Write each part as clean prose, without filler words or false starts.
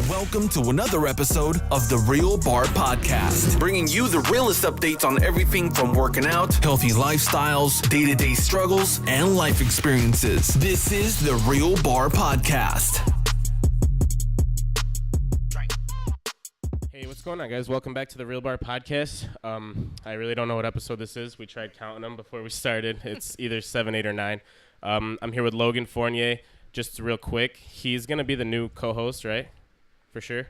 Welcome to another episode of TheRealBar Podcast, bringing you the realest updates on everything from working out, healthy lifestyles, day-to-day struggles, and life experiences. This is TheRealBar Podcast. Hey, what's going on, guys? Welcome back to TheRealBar Podcast. I really don't know what episode this is. We tried counting them before we started. It's either 7, 8, or 9. I'm here with Logan Fournier. Just real quick, he's going to be the new co-host, right? For sure?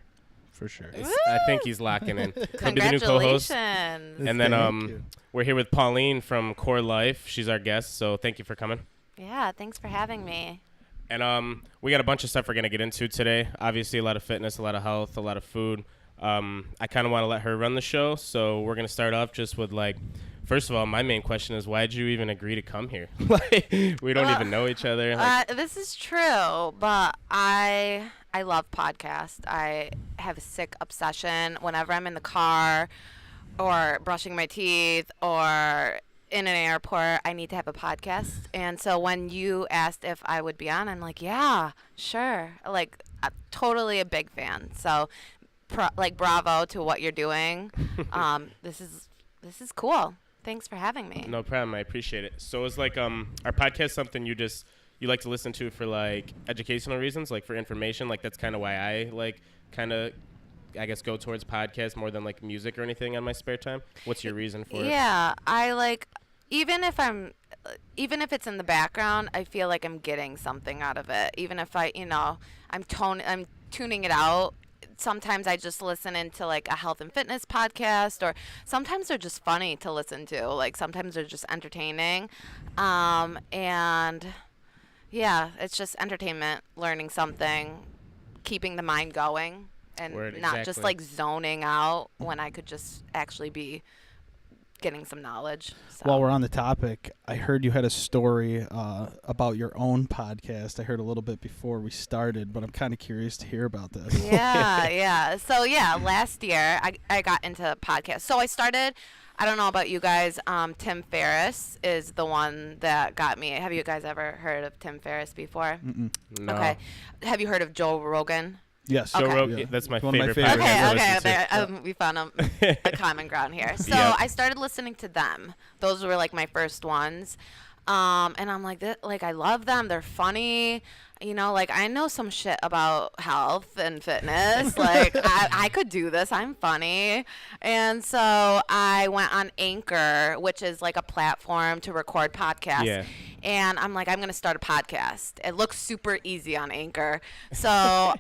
For sure. I think he's locking in. He'll be the new co-host. And then we're here with Pauline from Core Life. She's our guest, so thank you for coming. Yeah, thanks for having me. And we got a bunch of stuff we're going to get into today. Obviously, a lot of fitness, a lot of health, a lot of food. I kind of want to let her run the show, so we're going to start off just with, first of all, my main question is, why did you even agree to come here? We don't even know each other. This is true, but I love podcasts. I have a sick obsession whenever I'm in the car or brushing my teeth or in an airport, I need to have a podcast. And so when you asked if I would be on, I'm like, yeah, sure. I'm totally a big fan. So bravo to what you're doing. This is cool. Thanks for having me. No problem. I appreciate it. So is our podcast something you like to listen to for educational reasons, for information? That's kind of why I I guess go towards podcasts more than music or anything on my spare time. What's your reason for it? Yeah, I even if it's in the background, I feel like I'm getting something out of it. Even if I'm tuning it out. Sometimes I just listen into a health and fitness podcast, or sometimes they're just funny to listen to. Sometimes they're just entertaining. And yeah, it's just entertainment, learning something, keeping the mind going, and not just zoning out when I could just actually be getting some knowledge. So. While we're on the topic, I heard you had a story about your own podcast. I heard a little bit before we started, but I'm kind of curious to hear about this. Yeah. So, last year I got into podcasts. So I started, I don't know about you guys, Tim Ferriss is the one that got me. Have you guys ever heard of Tim Ferriss before? Mm-mm. No. Okay. Have you heard of Joe Rogan? Yes. Joe Rogan, yeah. that's my One of my favorite podcast. Okay. We found a common ground here. So I started listening to them. Those were my first ones. And I'm I love them. They're funny. I know some shit about health and fitness. I could do this. I'm funny. And so I went on Anchor, which is a platform to record podcasts. Yeah. And I'm I'm going to start a podcast. It looks super easy on Anchor. So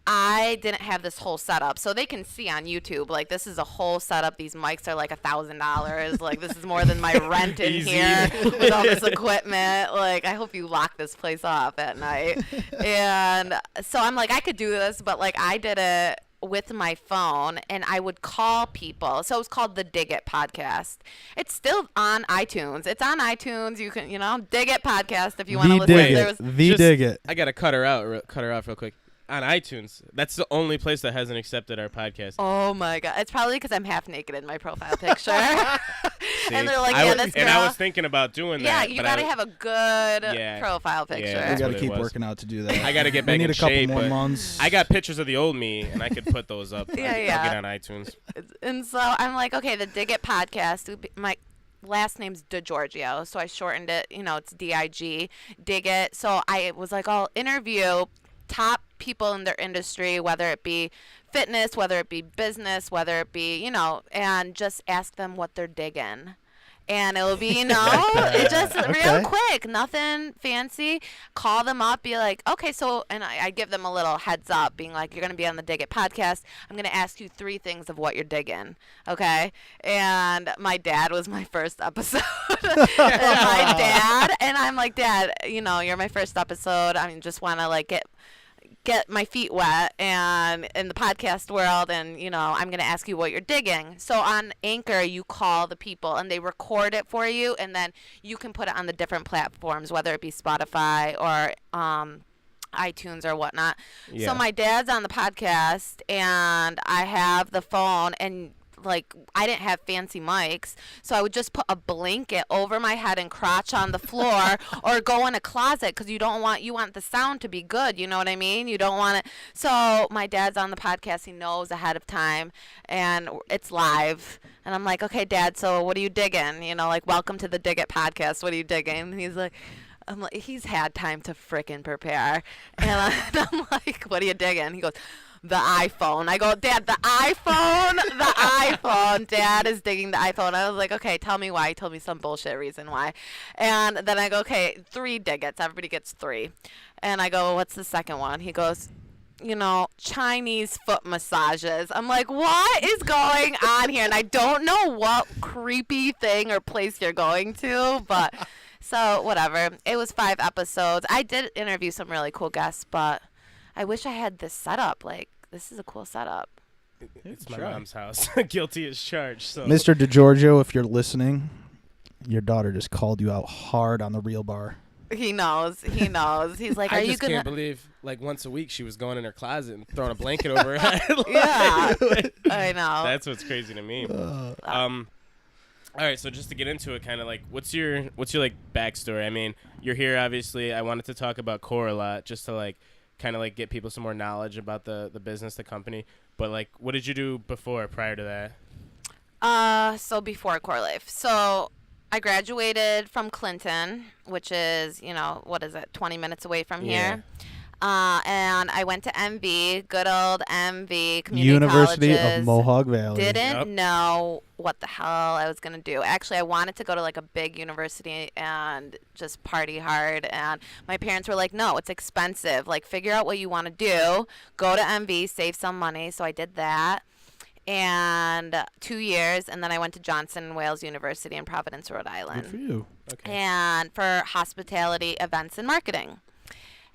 I didn't have this whole setup. So they can see on YouTube, this is a whole setup. These mics are $1,000. This is more than my rent in here with all this equipment. I hope you lock this place off at night. And so I'm I could do this, but I did it with my phone, and I would call people. So it was called the Dig It Podcast. It's still on iTunes. It's on iTunes. You can, Dig It Podcast if you want to listen. Dig It. I gotta cut her off real quick. On iTunes, that's the only place that hasn't accepted our podcast. Oh my god! It's probably because I'm half naked in my profile picture. And they're this girl. And I was thinking about doing that. Yeah, you gotta have a good profile picture. Yeah, we gotta keep working out to do that. I gotta get back in shape. We need a couple more months. I got pictures of the old me, and I could put those up. I'll get on iTunes. And so I'm okay, the Dig It Podcast. My last name's DiGiorgio, so I shortened it. It's DIG. Dig It. So I was I'll interview top people in their industry, whether it be fitness, whether it be business, whether it be, and just ask them what they're digging. And it'll be, it just real quick, nothing fancy. Call them up, be okay, so, and I give them a little heads up, being you're going to be on the Dig It Podcast. I'm going to ask you 3 things of what you're digging, okay? And my dad was my first episode. And I'm Dad, you're my first episode. I just want to, get my feet wet and in the podcast world, and I'm going to ask you what you're digging. So on Anchor, you call the people and they record it for you, and then you can put it on the different platforms, whether it be Spotify or iTunes or whatnot. Yeah. So my dad's on the podcast, and I have the phone, and like, I didn't have fancy mics, so I would just put a blanket over my head and crotch on the floor or go in a closet because you want the sound to be good, you know what I mean? You don't want it. So my dad's on the podcast. He knows ahead of time, and it's live. And I'm like, okay, Dad, so what are you digging? You know, like, welcome to the Dig It podcast. What are you digging? And he's like, he's had time to frickin' prepare. And I'm like, what are you digging? He goes, the iPhone. I go, Dad, the iPhone? The iPhone. Dad is digging the iPhone. I was like, okay, tell me why. He told me some bullshit reason why. And then I go, okay, 3 diggets. Everybody gets 3. And I go, what's the second one? He goes, you know, Chinese foot massages. I'm like, what is going on here? And I don't know what creepy thing or place you're going to, but so whatever. It was 5 episodes. I did interview some really cool guests, but I wish I had this setup. Like, this is a cool setup. It's my mom's house. Guilty as charged. So. Mr. DiGiorgio, if you're listening, your daughter just called you out hard on the Real Bar. He knows. He knows. He's like, are you gonna? I just can't believe, like, once a week she was going in her closet and throwing a blanket over her head. Yeah, I know. That's what's crazy to me. All right, so just to get into it, kind of like, what's your like backstory? I mean, you're here obviously. I wanted to talk about Core a lot, just to like kind of like get people some more knowledge about the business, the company. But like, what did you do prior to that? So before Core Life, so I graduated from Clinton, which is, you know, what is it, 20 minutes away from here. And I went to MV, good old MV, community University colleges. of Mohawk Valley. Didn't know what the hell I was going to do. Actually, I wanted to go to like a big university and just party hard. And my parents were like, no, it's expensive. Like, figure out what you want to do. Go to MV, save some money. So I did that. And 2 years, and then I went to Johnson Wales University in Providence, Rhode Island. Good for you. Okay. And for hospitality, events, and marketing.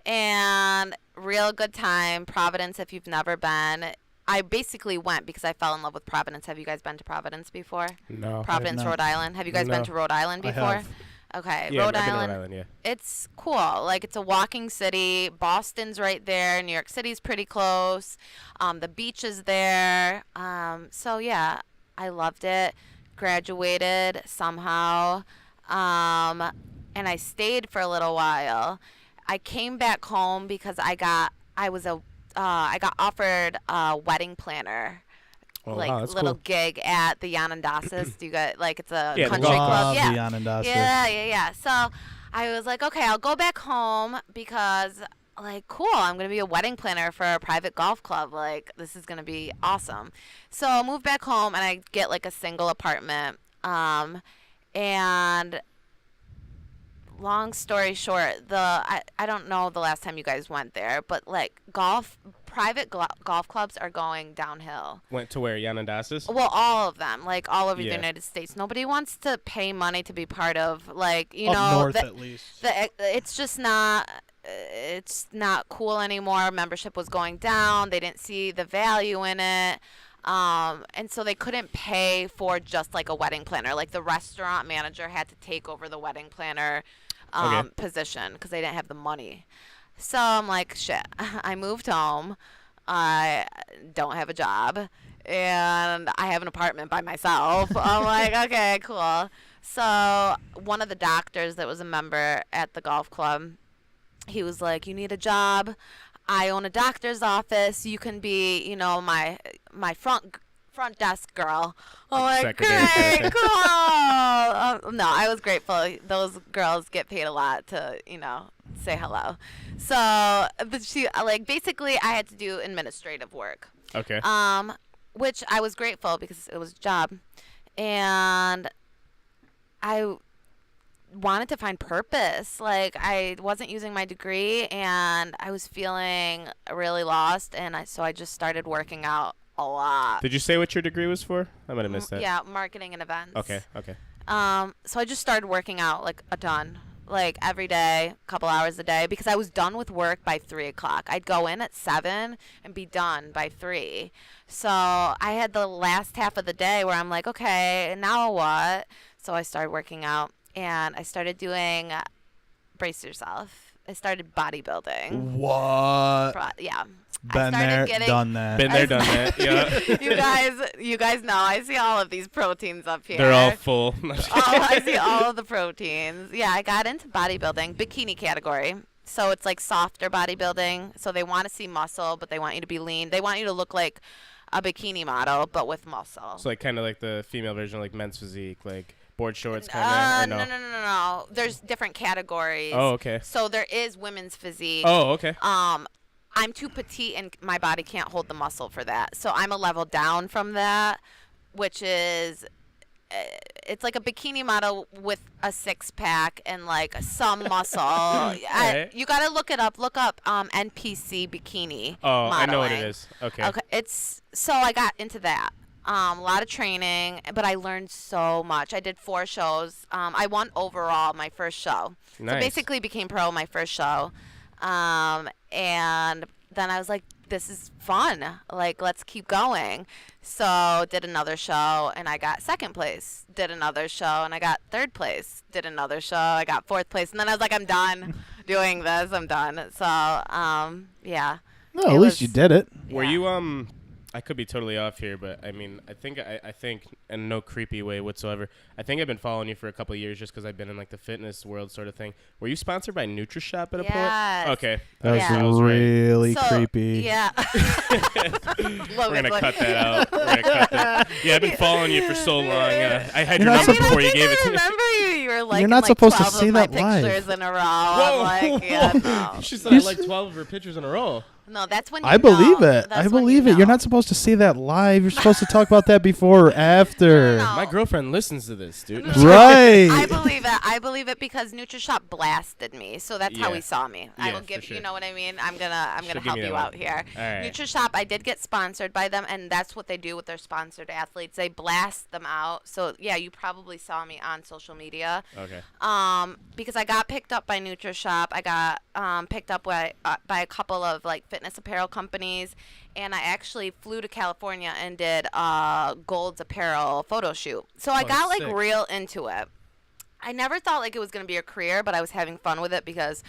And real good time. Providence, if you've never been. I basically went because I fell in love with Providence. Have you guys been to Providence before? No. Providence, Rhode Island. Have you guys been to Rhode Island before? I have. Okay, Yeah, Rhode I've been to Island. Rhode Island, yeah. It's cool. Like, it's a walking city. Boston's right there. New York City's pretty close. The beach is there. So yeah, I loved it. Graduated somehow, and I stayed for a little while. I came back home because I got offered a wedding planner. Oh, like wow, that's little cool. gig at the Yanandasas. Do you got like it's a Yeah, the country golf club? The Yeah. Yanandasas. Yeah. So I was like, okay, I'll go back home because like cool, I'm gonna be a wedding planner for a private golf club. Like this is gonna be awesome. So I moved back home and I get like a single apartment. And long story short, I don't know the last time you guys went there, but like private golf clubs are going downhill. Went to where? Yanandasas? Well, all of them, like all over Yeah. the United States. Nobody wants to pay money to be part of, like, you Up know, north at least. it's just not. It's not cool anymore. Membership was going down. They didn't see the value in it. And so they couldn't pay for just like a wedding planner. Like the restaurant manager had to take over the wedding planner position because they didn't have the money. So I'm like, shit, I moved home. I don't have a job and I have an apartment by myself. I'm like, okay, cool. So one of the doctors that was a member at the golf club, he was like, you need a job? I own a doctor's office. You can be, you know, my front desk girl. I'm like, great, cool. No, I was grateful. Those girls get paid a lot to, you know, say hello. So, but she, like, basically I had to do administrative work. Okay. Which I was grateful because it was a job. And I wanted to find purpose. Like, I wasn't using my degree and I was feeling really lost, and so I just started working out a lot. Did you say what your degree was for? I might have missed that. Yeah, marketing and events. Okay. So I just started working out like a ton, like every day, a couple hours a day, because I was done with work by 3 o'clock. I'd go in at 7 and be done by 3. So I had the last half of the day where I'm like, okay, now what? So I started working out. And I started doing, brace yourself, I started bodybuilding. What? Yeah. Been there, done that. Been there, done that. Yeah. you guys know. I see all of these proteins up here. They're all full. I see all of the proteins. Yeah, I got into bodybuilding, bikini category. So it's like softer bodybuilding. So they want to see muscle, but they want you to be lean. They want you to look like a bikini model, but with muscle. So like kind of like the female version, like men's physique, like board shorts kind of. No. There's different categories. Oh, okay. So there is women's physique. Oh, okay. I'm too petite and my body can't hold the muscle for that. So I'm a level down from that, which is it's like a bikini model with a six-pack and like some muscle. Right. You got to look it up. Look up NPC bikini. Oh, modeling. I know what it is. Okay. So I got into that. A lot of training, but I learned so much. I did 4 shows. I won overall my first show. Nice. So basically became pro my first show. And then I was like, this is fun. Like, let's keep going. So did another show and I got 2nd place. Did another show and I got 3rd place. Did another show, I got 4th place. And then I was like, I'm done doing this. I'm done. So, yeah. No, at least you did it. Were you, I could be totally off here, but I mean, I think, in no creepy way whatsoever, I think I've been following you for a couple of years just because I've been in like the fitness world sort of thing. Were you sponsored by NutriShop at a point? Okay. That was really creepy. Yeah. We're going to cut that out. Yeah, I've been following you for so long. I had your number before you gave it to me. I remember you. You were like, you're not supposed to see that live. Pictures in a row. Whoa. I'm like, yeah, no. She said I like 12 of her pictures in a row. No, that's when you I believe know. it. I believe it. You're not supposed to see that live. You're supposed to talk about that before or after. No. My girlfriend listens to this, dude. Right. I believe it. I believe it because NutriShop blasted me, so that's how he saw me. I will give you know what I mean. I'm gonna help you out here. Right. NutriShop, I did get sponsored by them, and that's what they do with their sponsored athletes. They blast them out. So yeah, you probably saw me on social media. Okay. Because I got picked up by NutriShop. I got picked up by a couple of like fitness apparel companies, and I actually flew to California and did Gold's apparel photo shoot. So I got like real into it. I never thought like it was going to be a career, but I was having fun with it because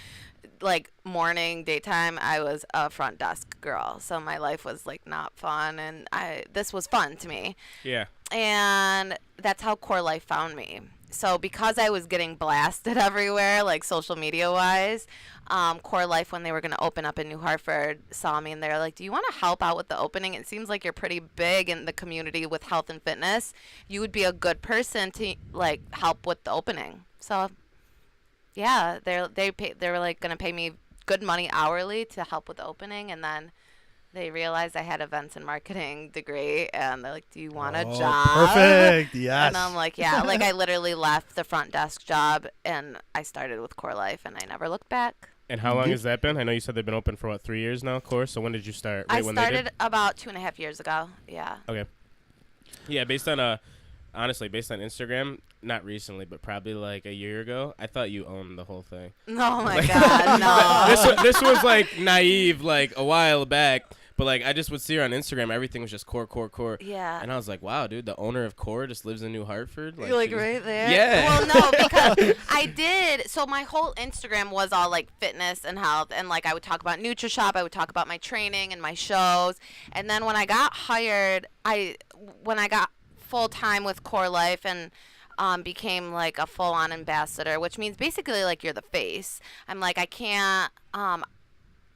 like morning, daytime, I was a front desk girl. So my life was like not fun, and this was fun to me. Yeah. And that's how Core Life found me. So because I was getting blasted everywhere, like social media wise, Core Life, when they were going to open up in New Hartford, saw me and they're like, do you want to help out with the opening? It seems like you're pretty big in the community with health and fitness. You would be a good person to like help with the opening. So yeah, they were like going to pay me good money hourly to help with the opening, and then they realized I had events and marketing degree, and they're like, do you want a job? Perfect. Yes. And I'm like, yeah. Like, I literally left the front desk job, and I started with Core Life, and I never looked back. And how long has that been? I know you said they've been open for, 3 years now, Core? So when did you start? I started about 2.5 years ago. Yeah. Okay. Yeah, based on Instagram, not recently, but probably like a year ago, I thought you owned the whole thing. Oh, my God, no. This was like naive, like a while back. But, like, I just would see her on Instagram. Everything was just Core. Yeah. And I was like, wow, dude, the owner of Core just lives in New Hartford. You're like right there? Yeah. Well, no, because I did. So my whole Instagram was all, like, fitness and health. And, like, I would talk about NutriShop. I would talk about my training and my shows. And then when I got hired, when I got full-time with Core Life and became, like, a full-on ambassador, which means basically, like, you're the face. I'm like, I can't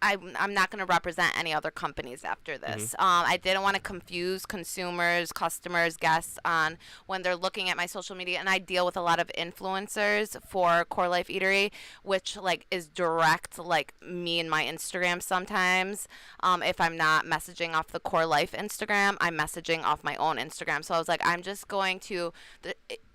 I'm not going to represent any other companies after this. I didn't want to confuse consumers, customers, guests on when they're looking at my social media. And I deal with a lot of influencers for Core Life Eatery, which like is direct, like me and my Instagram sometimes. If I'm not messaging off the Core Life Instagram, I'm messaging off my own Instagram. So I was like, I'm just going to...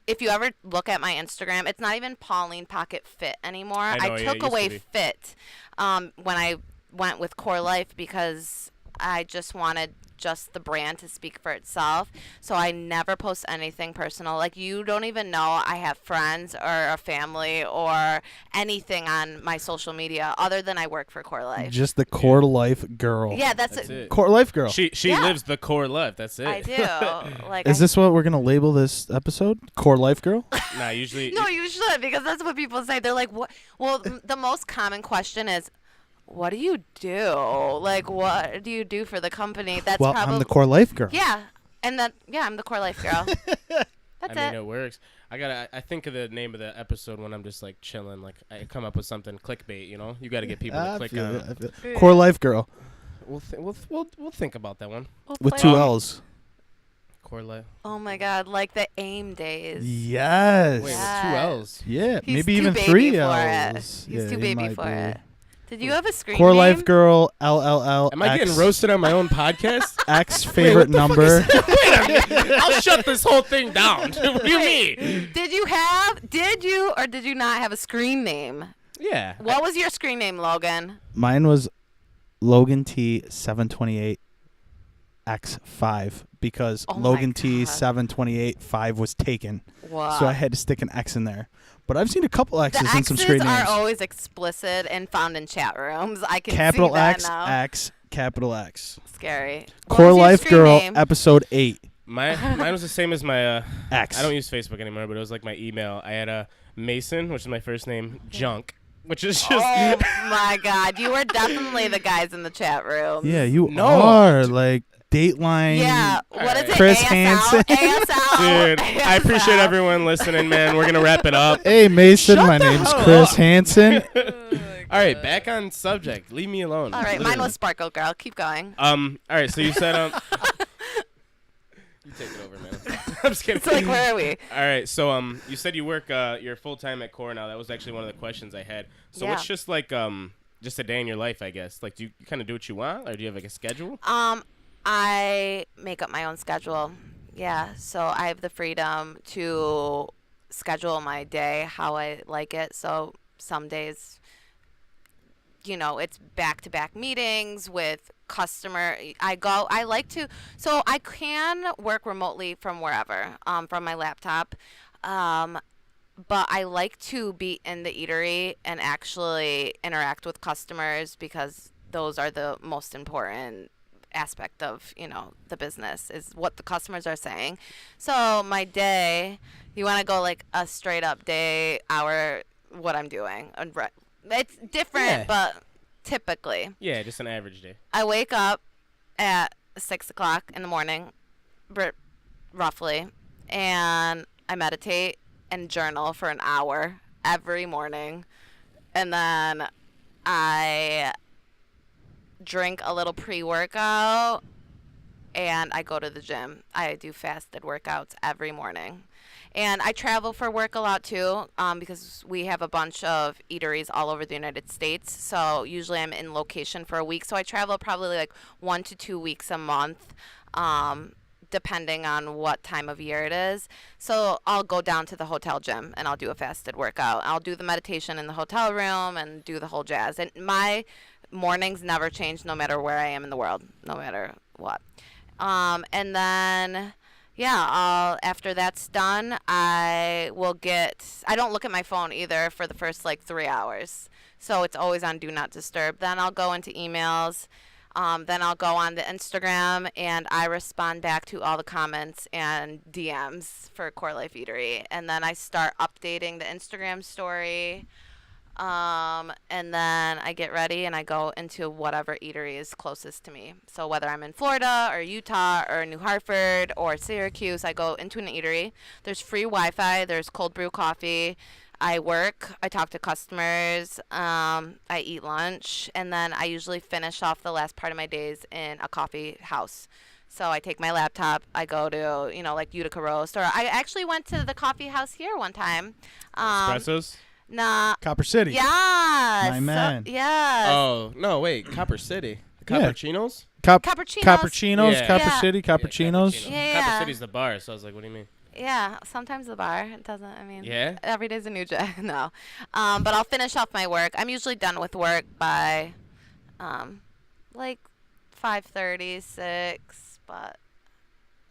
If you ever look at my Instagram, it's not even Pauline Pocket Fit anymore. I took away Fit when I went with Core Life because I just wanted just the brand to speak for itself. So I never post anything personal. Like, you don't even know I have friends or a family or anything on my social media other than I work for Core Life. Just the Core Life girl. Yeah, that's it. Core Life girl. She lives the Core Life. That's it. I do. Like, Is this what we're gonna label this episode? Core Life girl? Nah, usually. No, you should, because that's what people say. They're like, what? Well, the most common question is, what do you do? Like, what do you do for the company? That's Well, probably I'm the Core Life girl. Yeah, and then I'm the Core Life girl. That's I mean, it works. I think of the name of the episode when I'm just like chilling, like I come up with something clickbait. You know, you got to get people to click on it. Core Life girl We'll think about that one. with 2 L's. Core Life. Oh my God, like the AIM days. Yes. Wait, with 2 Yes. L's. Yeah, He's maybe too even baby 3 for L's. it. He's Yeah, too he baby might for be. it. Did you have a screen Core name? Life girl LLL. Am I getting roasted on my own podcast? X favorite number. I'll shut this whole thing down. What do you mean? Did you or did you not have a screen name? Yeah. What was your screen name, Logan? Mine was Logan T 728 X5 because Oh my Logan T God. 728 5 was taken. Wow. So I had to stick an X in there. But I've seen a couple the X's in X's some screen are names. always explicit and found in chat rooms. I can Capital see that X, now. X, capital X. Scary. What Core was your Life screen Girl, name? episode 8. Mine was the same as my. X. I don't use Facebook anymore, but it was like my email. I had a Mason, which is my first name, Junk, which is just. Oh my God, you were definitely the guys in the chat room. Yeah, you No. are. Like, Dateline. Yeah. What is it? Chris ASL? Hansen. ASL. Dude, I appreciate ASL. everyone listening, man. We're gonna wrap it up. Hey, Mason. Shut My the name's hell Chris up. Hansen. All right, back on subject. Leave me alone. All right, mine Literally. was Sparkle Girl. Keep going. All right, so you said you take it over, man. I'm just kidding. It's like, where are we? All right, so you said you work you're full time at Core now. That was actually one of the questions I had. So Yeah. what's just like just a day in your life, I guess? Like, do you kind of do what you want, or do you have like a schedule? I make up my own schedule. Yeah, so I have the freedom to schedule my day how I like it. So some days, it's back-to-back meetings with customer. I like to, so I can work remotely from wherever, from my laptop. But I like to be in the eatery and actually interact with customers because those are the most important aspect of the business is what the customers are saying. So my day, you want to go like a straight up day, hour, what I'm doing. It's different, Yeah. but typically Yeah, just an average day. I wake up at 6 o'clock in the morning, roughly, and I meditate and journal for an hour every morning, and then I drink a little pre-workout, and I go to the gym. I do fasted workouts every morning. And I travel for work a lot too, because we have a bunch of eateries all over the United States. So usually I'm in location for a week. So I travel probably like 1 to 2 weeks a month, depending on what time of year it is. So I'll go down to the hotel gym and I'll do a fasted workout. I'll do the meditation in the hotel room and do the whole jazz. And my mornings never change no matter where I am in the world, no matter what. And then, after that's done, I don't look at my phone either for the first like 3 hours. So it's always on Do Not Disturb. Then I'll go into emails. Then I'll go on the Instagram and I respond back to all the comments and DMs for Core Life Eatery. And then I start updating the Instagram story. And then I get ready and I go into whatever eatery is closest to me. So whether I'm in Florida or Utah or New Hartford or Syracuse, I go into an eatery. There's free Wi-Fi. There's cold brew coffee. I work. I talk to customers. I eat lunch. And then I usually finish off the last part of my days in a coffee house. So I take my laptop. I go to, like Utica Roast. Or I actually went to the coffee house here one time. Espressos? Nah. Copper City. Yes. My man. Yes. Oh, no, wait. Copper City. The Yeah. Cappuccinos? Cappuccinos. Cappuccinos. Yeah. Copper Yeah. City. Cappuccinos. Yeah. Copper City's the bar, so I was like, what do you mean? Yeah, sometimes the bar. It doesn't, Yeah? every day's a new day. No. But I'll finish off my work. I'm usually done with work by, like 5:30, 6, but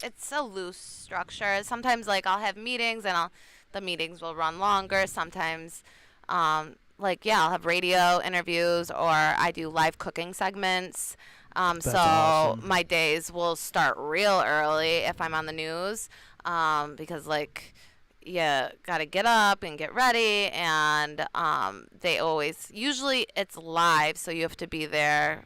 it's a loose structure. Sometimes, like, I'll have meetings and the meetings will run longer. Sometimes, I'll have radio interviews or I do live cooking segments. So awesome. my days will start real early if I'm on the news, because you got to get up and get ready, and they always, usually it's live, so you have to be there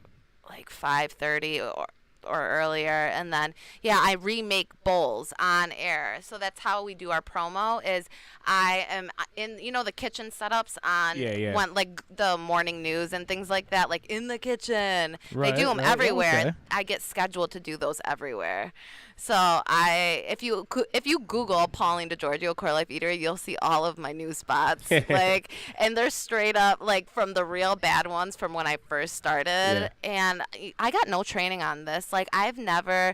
like 5:30 or earlier, and then I remake bowls on air. So that's how we do our promo. Is I am in the kitchen setups on when like the morning news and things like that, like in the kitchen. They do them everywhere. Okay. I get scheduled to do those everywhere. So if you Google Pauline DiGorgio Core Life Eatery, you'll see all of my new spots. Like, and they're straight up like from the real bad ones from when I first started. And I got no training on this. Like, I've never.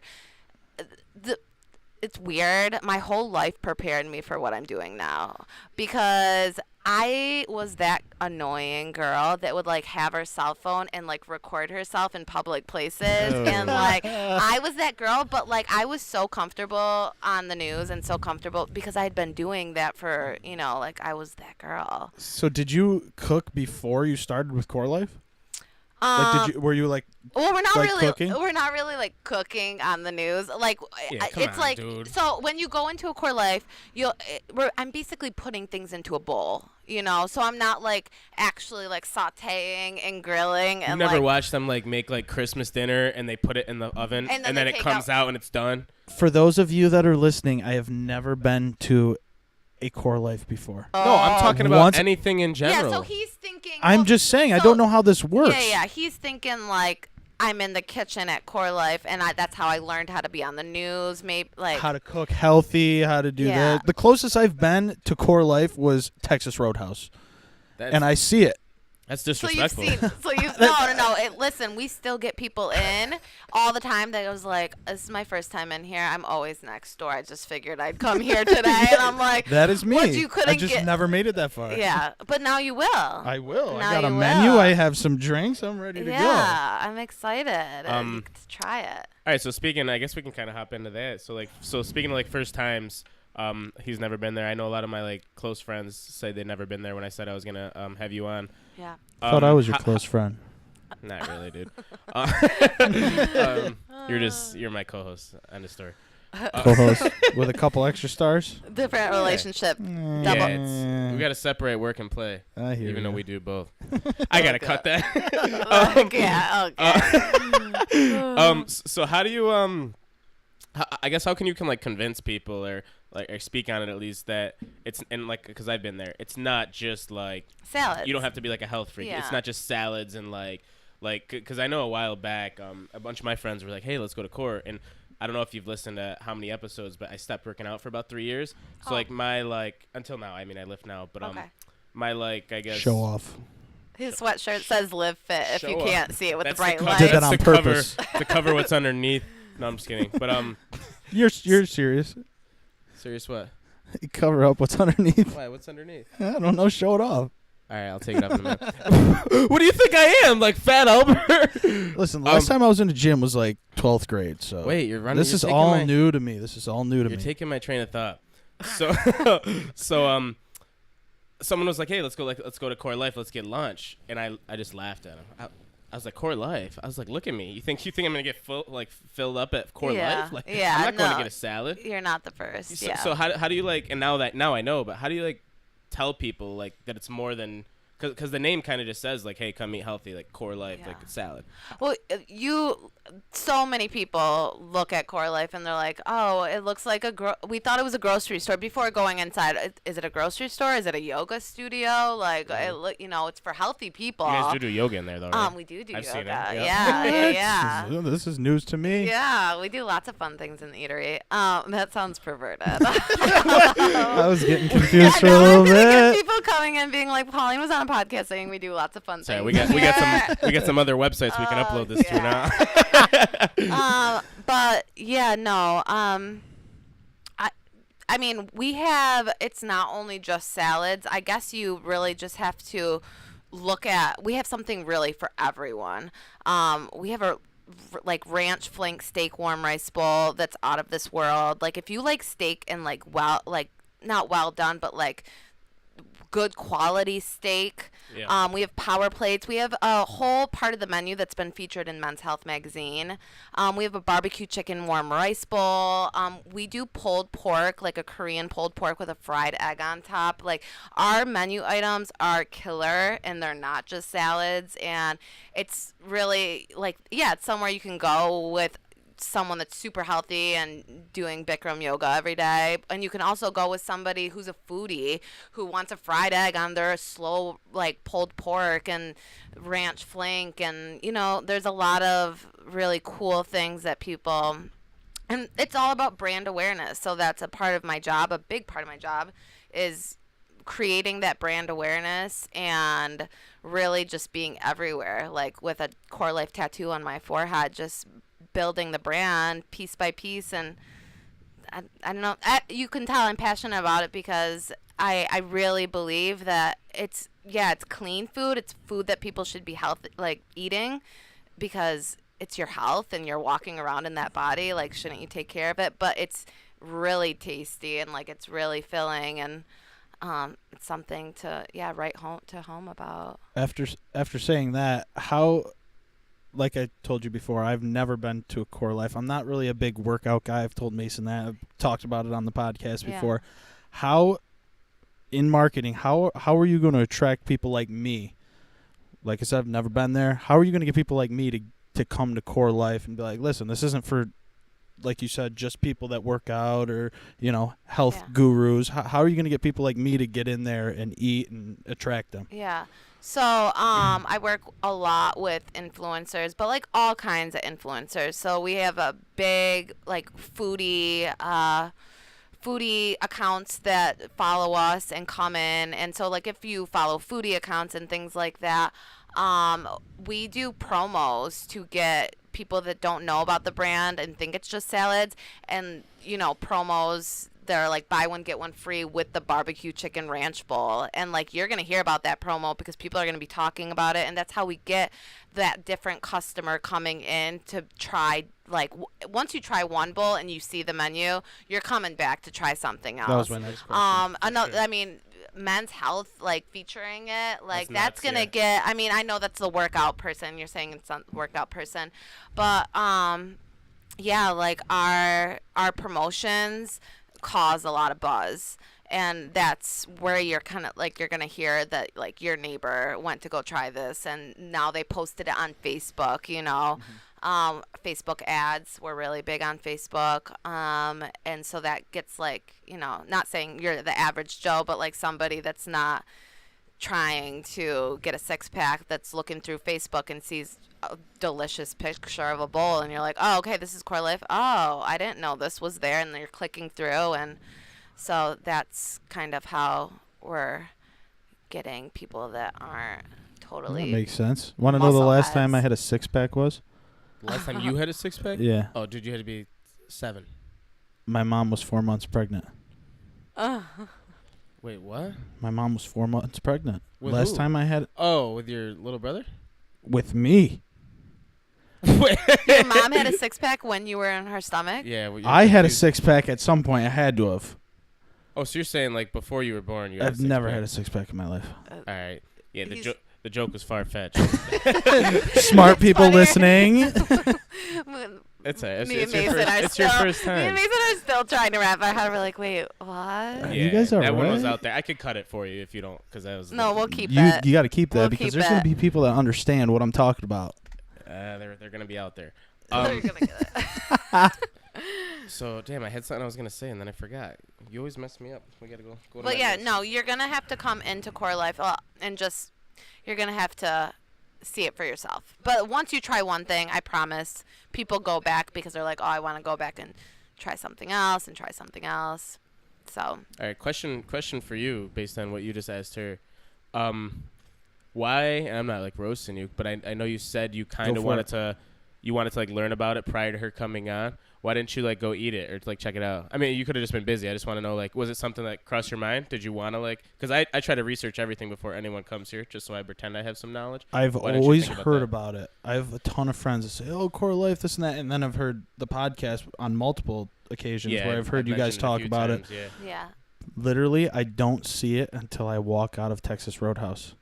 It's weird. My whole life prepared me for what I'm doing now, because I was that annoying girl that would like have her cell phone and like record herself in public places. And like I was that girl, but like I was so comfortable on the news and so comfortable because I had been doing that for, like I was that girl. So did you cook before you started with Core Life? Like, were you like? Well, we're not like really. cooking? We're not really like cooking on the news. Like, it's like dude. So when you go into a Core Life, I'm basically putting things into a bowl. So I'm not like actually like sautéing and grilling. And You never like, watched them like make like Christmas dinner and they put it in the oven And then then they it take comes out and it's done. For those of you that are listening, I have never been to a Core Life before. No, I'm talking about Once- anything in general. Yeah, so he's thinking. I'm just saying, I don't know how this works. Yeah, he's thinking like I'm in the kitchen at Core Life, and that's how I learned how to be on the news. Maybe like How to cook healthy, how to do that. The closest I've been to Core Life was Texas Roadhouse, and I see it. That's So disrespectful. no. Listen, we still get people in all the time that was like, this is my first time in here. I'm always next door. I just figured I'd come here today. And I'm like, That is me. What, you couldn't I just get? never made it that far. Yeah, but now you will. I will. Now I got a you menu. will. I have some drinks. I'm ready to go. Yeah, I'm excited to try it. All right, so I guess we can kind of hop into that. So speaking of like first times, he's never been there. I know a lot of my like close friends say they've never been there when I said I was gonna have you on. Yeah. Thought I was your close friend. Not really, dude. You're my co-host. End of story. Co-host with a couple extra stars. Different relationship. Yeah, Double. we gotta separate work and play, I hear even though you. we do both. I gotta cut that. Okay. So how do you I guess how can you like convince people or speak on it at least that it's, and like, because I've been there, it's not just like Salads. you don't have to be like a health freak. Yeah. It's not just salads and like because I know a while back a bunch of my friends were like, hey, let's go to Core, and I don't know if you've listened to how many episodes, but I stopped working out for about 3 years. So like my like until now, I mean I lift now, but my like I guess Show off. His sweatshirt says "Live Fit." If Show you off. can't see it with That's the bright the light. Did that on to purpose. to cover what's underneath. No, I'm just kidding. But You're serious. serious what? You cover up what's underneath. Why? What's underneath? I don't know. Show it off. All right, I'll take it up in a minute. What do you think I am, like Fat Albert? Listen, the last time I was in the gym was like 12th grade. So Wait, you're running. this is all new to me. This is all new to You're me. taking my train of thought. So, someone was like, "Hey, let's go to Core Life. Let's get lunch." And I just laughed at him. I was like, Core Life. I was like, look at me. You think I'm gonna get filled up at Core Life? Like, I'm not going to get a salad. You're not the first. So how do you like? And now I know, but how do you like tell people like that it's more than? Because the name kind of just says like, hey, come eat healthy, like Core Life, like salad. Well, so many people look at Core Life and they're like, oh, it looks like we thought it was a grocery store before going inside. Is it a grocery store? Is it a yoga studio? Like, it's for healthy people. You guys do yoga in there though, right? We do I've yoga. seen it. Yep. Yeah. This is news to me. Yeah, we do lots of fun things in the eatery. That sounds perverted. I was getting confused for a little I'm gonna get bit. people coming in being like, Pauline was on a podcast saying we do lots of fun Sorry, things. we got some other websites we can upload this to now. But yeah, no. I mean, it's not only just salads. I guess you really just have to we have something really for everyone. We have a ranch flank steak warm rice bowl that's out of this world. Like if you like steak and not well done, but like good quality steak. Yeah. We have power plates. We have a whole part of the menu that's been featured in Men's Health magazine. We have a barbecue chicken warm rice bowl. We do pulled pork, like a Korean pulled pork with a fried egg on top. Like, our menu items are killer, and they're not just salads. And it's really like, yeah, it's somewhere you can go with someone that's super healthy and doing Bikram yoga every day. And you can also go with somebody who's a foodie who wants a fried egg on their slow, like, pulled pork and ranch flank. And, you know, there's a lot of really cool things that people, and it's all about brand awareness. So that's a part of my job. A big part of my job is creating that brand awareness and really just being everywhere, like with a Core Life tattoo on my forehead, just building the brand piece by piece. And I don't know, you can tell I'm passionate about it because I really believe that it's clean food. It's food that people should be healthy, like, eating, because it's your health and you're walking around in that body. Like, shouldn't you take care of it? But it's really tasty and, like, it's really filling, and it's something to write home about. After saying that, how, like I told you before, I've never been to a Core Life. I'm not really a big workout guy. I've told Mason that. I've talked about it on the podcast before. How, in marketing, how are you going to attract people like me? Like I said, I've never been there. How are you going to get people like me to come to Core Life and be like, listen, this isn't for, like you said, just people that work out or, you know, health gurus. How are you going to get people like me to get in there and eat and attract them? Yeah. So I work a lot with influencers, but, like, all kinds of influencers. So we have a big, like, foodie accounts that follow us and come in. And so, like, if you follow foodie accounts and things like that, we do promos to get people that don't know about the brand and think it's just salads, and, you know, promos that are like buy one get one free with the barbecue chicken ranch bowl. And, like, you're going to hear about that promo because people are going to be talking about it, and that's how we get that different customer coming in to try. Like, once you try one bowl and you see the menu, you're coming back to try something else. That was my next question. Another, I mean, Men's Health, like, featuring it, like, that's nuts, gonna get, I mean, I know that's the workout person, you're saying it's a workout person, but yeah, like, our promotions cause a lot of buzz, and that's where you're kind of like, you're gonna hear that, like, your neighbor went to go try this and now they posted it on Facebook, you know. Facebook ads were really big on Facebook, and so that gets, like, you know, not saying you're the average Joe, but, like, somebody that's not trying to get a six-pack that's looking through Facebook and sees a delicious picture of a bowl, and you're like, oh, okay, this is Core Life. Oh, I didn't know this was there, and then you're clicking through, and so that's kind of how we're getting people that aren't totally. That makes sense. Want to know the last time I had a six-pack was? The last time you had a six-pack? Yeah. Oh, dude, you had to be 7. My mom was 4 months pregnant. Wait, what? My mom was 4 months pregnant. With Last who? time I had Oh, with your little brother? with me. Your mom had a six-pack when you were in her stomach? Yeah. Well, I had a six-pack at some point. I had to have. Oh, so you're saying, like, before you were born, you had I've never had a six-pack in my life. All right. Yeah, the joke was far-fetched. Smart people funny. listening. It's It's your first Me time. and Mason are still trying to wrap our head. We're like, wait, what? Yeah, You guys are that one was right. out there. I could cut it for you if you don't, because that was. No, we'll keep You it. got to keep that We'll because keep there's going it. to be people that understand what I'm talking about. They're gonna be out there. They're gonna get it. So damn, I had something I was gonna say and then I forgot. You always mess me up. We gotta go. To But my yeah, list. no, you're gonna have to come into Core Life and just, you're gonna have to see it for yourself. But once you try one thing, I promise, people go back because they're like, oh, I want to go back and try something else and try something else. So. All right, question for you based on what you just asked her. Why? And I'm not like roasting you, but I know you said you kind of wanted to like learn about it prior to her coming on. Why didn't you like go eat it or like check it out? I mean, you could have just been busy. I just want to know, like, was it something that crossed your mind? Did you want to like? Because I try to research everything before anyone comes here, just so I pretend I have some knowledge. I've Why didn't you always think heard about it. I have a ton of friends that say, "Oh, Core Life, this and that," and then I've heard the podcast on multiple occasions where I've heard you guys mentioned it a talk few about times, it. Yeah. Yeah. Literally, I don't see it until I walk out of Texas Roadhouse.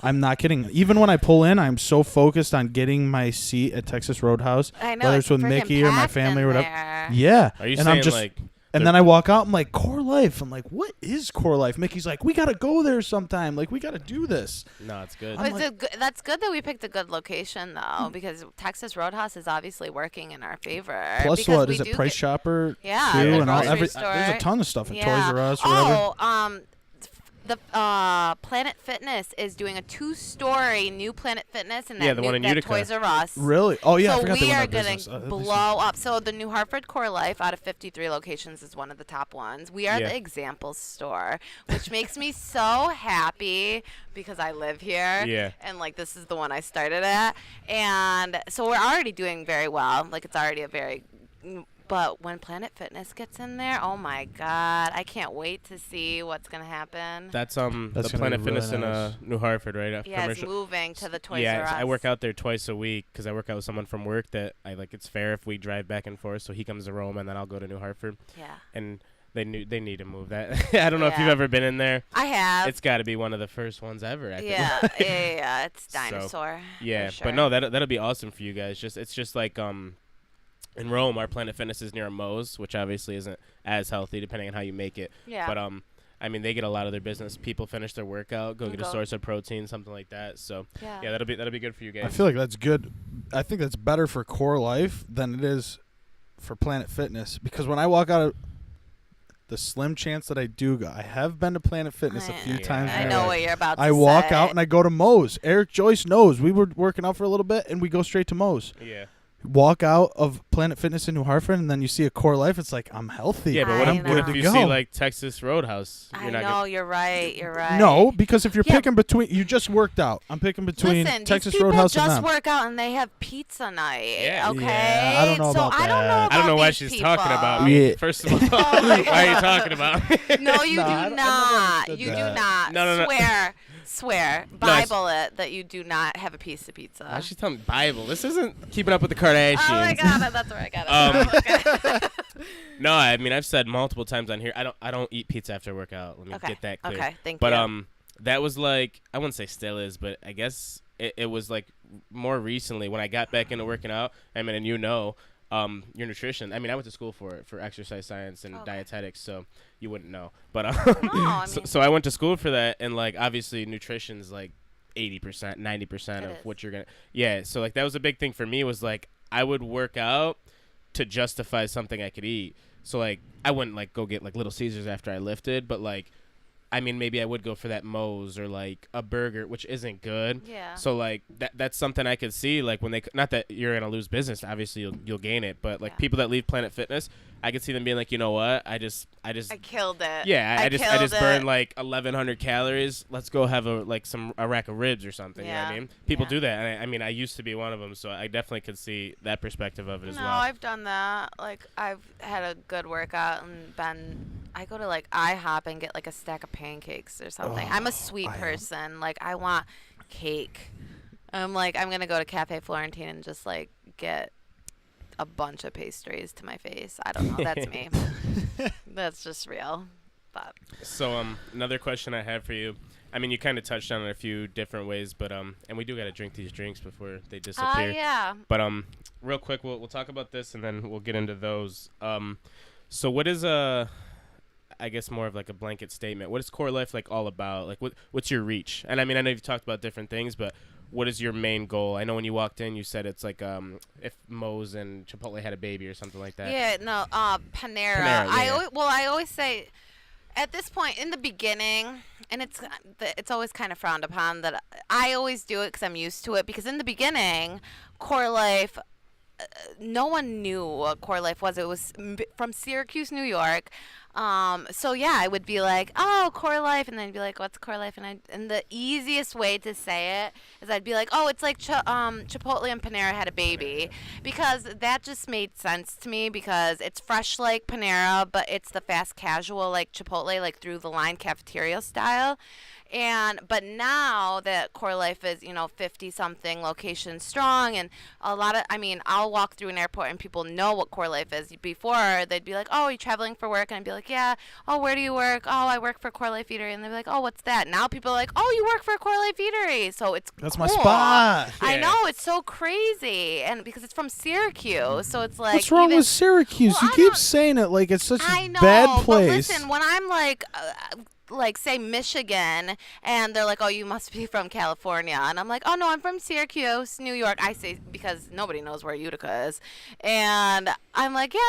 I'm not kidding. Even when I pull in, I'm so focused on getting my seat at Texas Roadhouse, I know, whether it's with Mickey or my family or whatever. There. Yeah. Are you and saying I'm just, like? and then I walk out, I'm like, Core Life. I'm like, what is Core Life? Mickey's like, we got to go there sometime. Like, we got to do this. No, it's good. That's good that we picked a good location, though, because Texas Roadhouse is obviously working in our favor. Plus, what is it? Price Chopper? Yeah. Too, The and all, grocery store. there's a ton of stuff at Yeah. Toys R Us or whatever. The Planet Fitness is doing a 2-story new Planet Fitness in the one in Utica. Toys R Us. Really? Oh, yeah. So I forgot we they are went out of going business. to blow up. So the New Hartford Core Life out of 53 locations is one of the top ones. We are the example store, which makes me so happy because I live here. Yeah. And, like, this is the one I started at. And so we're already doing very well. Like, it's already a very... But when Planet Fitness gets in there, oh my God, I can't wait to see what's gonna happen. That's the Planet Fitness in New Hartford, right? Yeah, it's moving to the Toys R Us. I work out there twice a week because I work out with someone from work that I like. It's fair if we drive back and forth. So he comes to Rome and then I'll go to New Hartford. Yeah. And they need to move that. I don't know if you've ever been in there. I have. It's got to be one of the first ones ever. I think. Yeah. It's dinosaur. Yeah, sure. but no, that'll be awesome for you guys. It's just like in Rome, our Planet Fitness is near a Moe's, which obviously isn't as healthy depending on how you make it. Yeah. But I mean, they get a lot of their business. People finish their workout, get a source of protein, something like that. So yeah, that'll be good for you guys. I feel like that's good. I think that's better for Core Life than it is for Planet Fitness, because when I walk out of the slim chance that I do go, I have been to Planet Fitness a few times. I know what you're about to say. I walk out and I go to Moe's. Eric Joyce knows. We were working out for a little bit and we go straight to Moe's. Yeah. Walk out of Planet Fitness in New Hartford and then you see a Core Life. It's like, I'm healthy. Yeah, but I'm what good if to you go. see like Texas Roadhouse? You're right. You're right. No, because if you're picking between, you just worked out. I'm picking between Texas Roadhouse and them. People just work out and they have pizza night. Yeah. Okay. Yeah, I don't know about that. I don't know why these she's people. talking about me. Yeah. First of all, why are you talking about me? No, you No, do not. You do not. No. Swear. Bible it that you do not have a piece of pizza. Why she's telling me Bible? This isn't Keeping Up with the Kardashians. Oh my God, that's where I got it. No, I mean I've said multiple times on here I don't eat pizza after I work out. Let me get that clear. Okay, thank you. But that was like, I wouldn't say still is, but I guess it was like more recently when I got back into working out. I mean, and your nutrition. I mean, I went to school for exercise science and dietetics, so you wouldn't know. But so I went to school for that, and like obviously nutrition's like 80%, 90% of what you're gonna. Yeah, so like that was a big thing for me. Was like I would work out to justify something I could eat. So like I wouldn't like go get like Little Caesars after I lifted, but like I mean maybe I would go for that Moe's or like a burger, which isn't good. Yeah. So like that's something I could see like when they, not that you're gonna lose business, obviously you'll gain it, but like people that leave Planet Fitness, I could see them being like, you know what, I killed it. Yeah, I just burned like 1,100 calories. Let's go have a rack of ribs or something. Yeah. You know what I mean? People do that, and I mean I used to be one of them, so I definitely could see that perspective of it as well. No, I've done that. Like I've had a good workout and I go to like IHOP and get like a stack of pancakes or something. I'm a sweet person. Like I want cake. I'm gonna go to Cafe Florentine and just like get a bunch of pastries to my face. I don't know. That's me. That's just real. But so another question I have for you. I mean, you kind of touched on it a few different ways, but and we do got to drink these drinks before they disappear. Yeah. But real quick, we'll talk about this and then we'll get into those. So what is I guess more of like a blanket statement. What is Core Life like all about? Like what's your reach? And I mean, I know you've talked about different things, but what is your main goal? I know when you walked in, you said it's like if Moe's and Chipotle had a baby or something like that. Yeah, no, Panera. Yeah. I always say at this point in the beginning, and it's always kind of frowned upon that I always do it because I'm used to it, because in the beginning, Core Life, no one knew what Core Life was. It was from Syracuse, New York. So yeah, I would be like, oh, Core Life, and then I'd be like, what's Core Life? And the easiest way to say it is I'd be like, oh, it's like Chipotle and Panera had a baby, because that just made sense to me, because it's fresh like Panera, but it's the fast casual like Chipotle, like through the line cafeteria style. But now that Core Life is, 50 something locations strong, and a lot of, I'll walk through an airport and people know what Core Life is. Before, they'd be like, oh, are you traveling for work? And I'd be like, yeah. Oh, where do you work? Oh, I work for Core Life Eatery. And they'd be like, oh, what's that? Now people are like, oh, you work for Core Life Eatery. So it's That's cool. my spot. I Yeah. know, it's so crazy. And because it's from Syracuse, so it's like, What's wrong even, with Syracuse? Well, you I keep don't- saying it like it's such I a know, bad but place. listen, when I'm like say Michigan, and they're like, oh, you must be from California, and I'm like, oh no, I'm from Syracuse, New York. I say, because nobody knows where Utica is, and I'm like, yeah,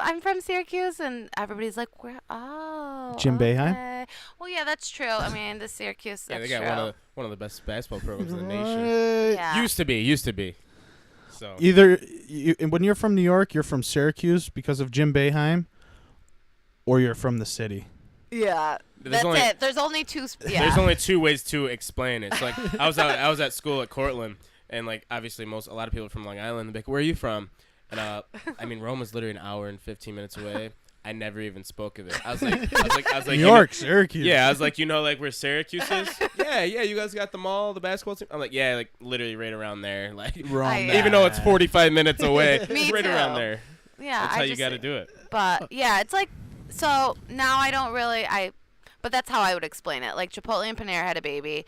I'm from Syracuse, and everybody's like, where? Oh, Jim Boeheim? okay. Well, yeah, that's true. I mean, the Syracuse, Yeah, that's they got true. one of the best basketball programs in the nation. Yeah. Used to be. So Either when you're from New York, you're from Syracuse because of Jim Boeheim, or you're from the city. Yeah. That's it. There's only two. Yeah. There's only two ways to explain it. So, like, I was at school at Cortland, and like obviously a lot of people from Long Island. They're like, where are you from? And Rome was literally an hour and 15 minutes away. I never even spoke of it. I was like, New York, Syracuse. Yeah, I was like, like where Syracuse is? Yeah, you guys got the mall, the basketball team. I'm like, yeah, like literally right around there. Like, even though it's 45 minutes away, Me right too. around there. Yeah. That's how you got to do it. But yeah, it's like, so now I don't really, but that's how I would explain it. Like Chipotle and Panera had a baby.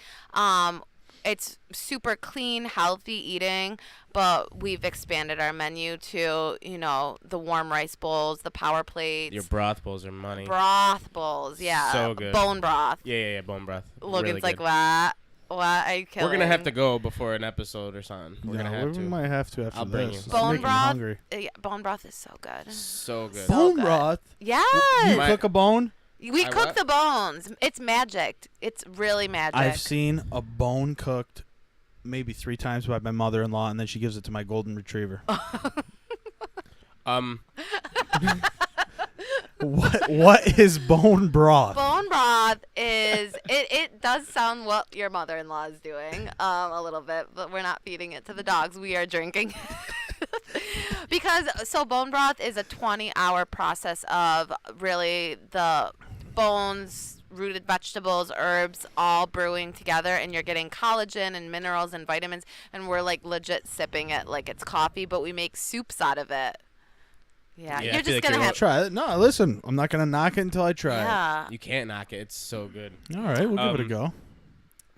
It's super clean, healthy eating, but we've expanded our menu to, the warm rice bowls, the power plates. Your broth bowls are money. Broth bowls, yeah. So good. Bone broth. Yeah, bone broth. Logan's Really like, good. what? What are you killing? We're gonna have to go before an episode or something. We're gonna have we to. might have to after I'll bring this. you. It's Bone making me broth. hungry. Yeah, bone broth is so good. So good. So Bone good. broth. Yes. You My- cook a bone? We I cook what? the bones. It's magic. It's really magic. I've seen a bone cooked maybe 3 times by my mother-in-law, and then she gives it to my golden retriever. What is bone broth? Bone broth is it does sound what your mother-in-law is doing a little bit, but we're not feeding it to the dogs. We are drinking. So bone broth is a 20-hour process of really the bones, rooted vegetables, herbs all brewing together, and you're getting collagen and minerals and vitamins, and we're like legit sipping it like it's coffee, but we make soups out of it. Yeah, Yeah, I you're feel just like gonna you're have. Try it. No, listen. I'm not gonna knock it until I try Yeah. You can't knock it. It's so good. it. All right, we'll give it a go.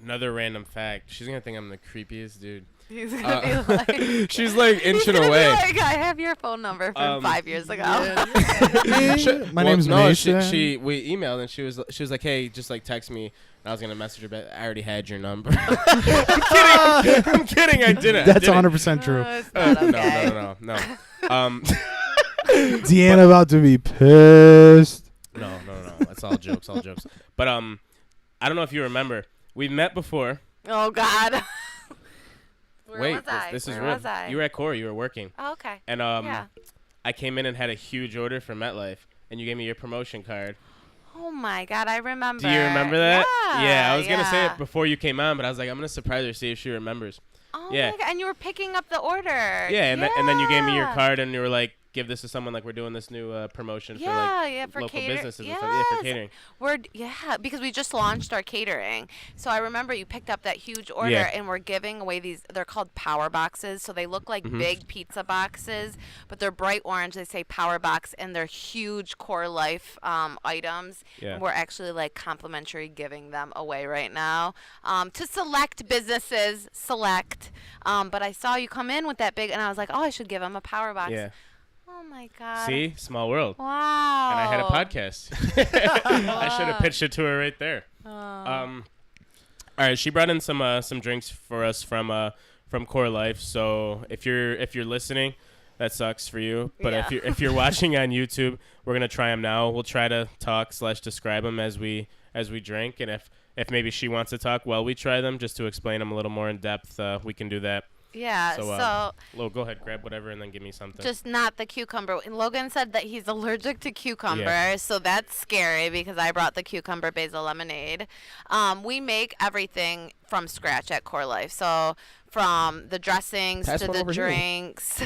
Another random fact. She's gonna think I'm the creepiest dude. He's gonna be like. She's like He's inching gonna be away. like, I have your phone number from 5 years ago. My name's Mason. We emailed and she was like, hey, just like text me. And I was gonna message her, but I already had your number. I'm kidding. I didn't. That's 100% true. It's not okay. No. Deanna about to be pissed. No. It's all jokes. But I don't know if you remember. We've met before. Oh God. Where Wait, was I? this is Where real. was I? You were at Core. You were working. Oh, okay. And Yeah. I came in and had a huge order for MetLife, and you gave me your promotion card. Oh my God, I remember. Do you remember that? Yeah. I was gonna say yeah. it before you came on, but I was like, I'm gonna surprise her, see if she remembers. Oh Yeah. my God, and you were picking up the order. Yeah, and then you gave me your card, and you were like, give this to someone, like we're doing this new promotion for like for local businesses yes. and stuff. Yeah, for catering. Because we just launched our catering. So I remember you picked up that huge order, Yeah. and we're giving away these. They're called power boxes. So they look like big pizza boxes, but they're bright orange. They say power box, and they're huge Core Life items. Yeah. And we're actually like complimentary giving them away right now to select businesses. But I saw you come in with that big, and I was like, oh, I should give them a power box. Yeah. Oh my God. See, small world. Wow. And I had a podcast. I should have pitched it to her right there. All right, she brought in some drinks for us from Core Life. So if you're listening, that sucks for you. But Yeah. if you're watching on YouTube, we're gonna try them now. We'll try to talk/describe them as we drink, and if maybe she wants to talk while we try them, just to explain them a little more in depth, we can do that. Yeah, so Lo, go ahead, grab whatever, and then give me something. just not the cucumber. And Logan said that he's allergic to cucumber, Yeah. so that's scary because I brought the cucumber basil lemonade. We make everything from scratch at Core Life, so from the dressings Pass to one the over here. drinks.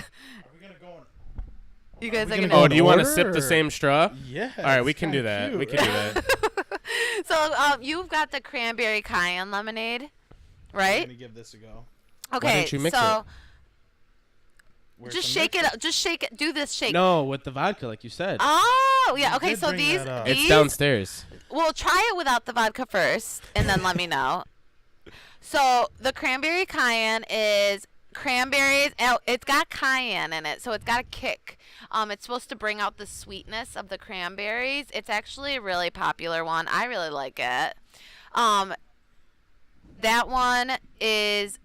You guys are gonna gonna. Oh, do you want to order, sip the or- same straw? Yeah. All right, we can do that. We can do that. So So you've got the cranberry cayenne lemonade, right? Let me give this a go. Okay. Why didn't you mix so Where's just the shake mixer? it. Just shake it. Do this shake. No, with the vodka, like you said. Oh, yeah. You Okay, did so bring these, that up. It's downstairs. Well, try it without the vodka first, and then let me know. So the cranberry cayenne is cranberries. It's got cayenne in it, so it's got a kick. It's supposed to bring out the sweetness of the cranberries. It's actually a really popular one. I really like it. That one is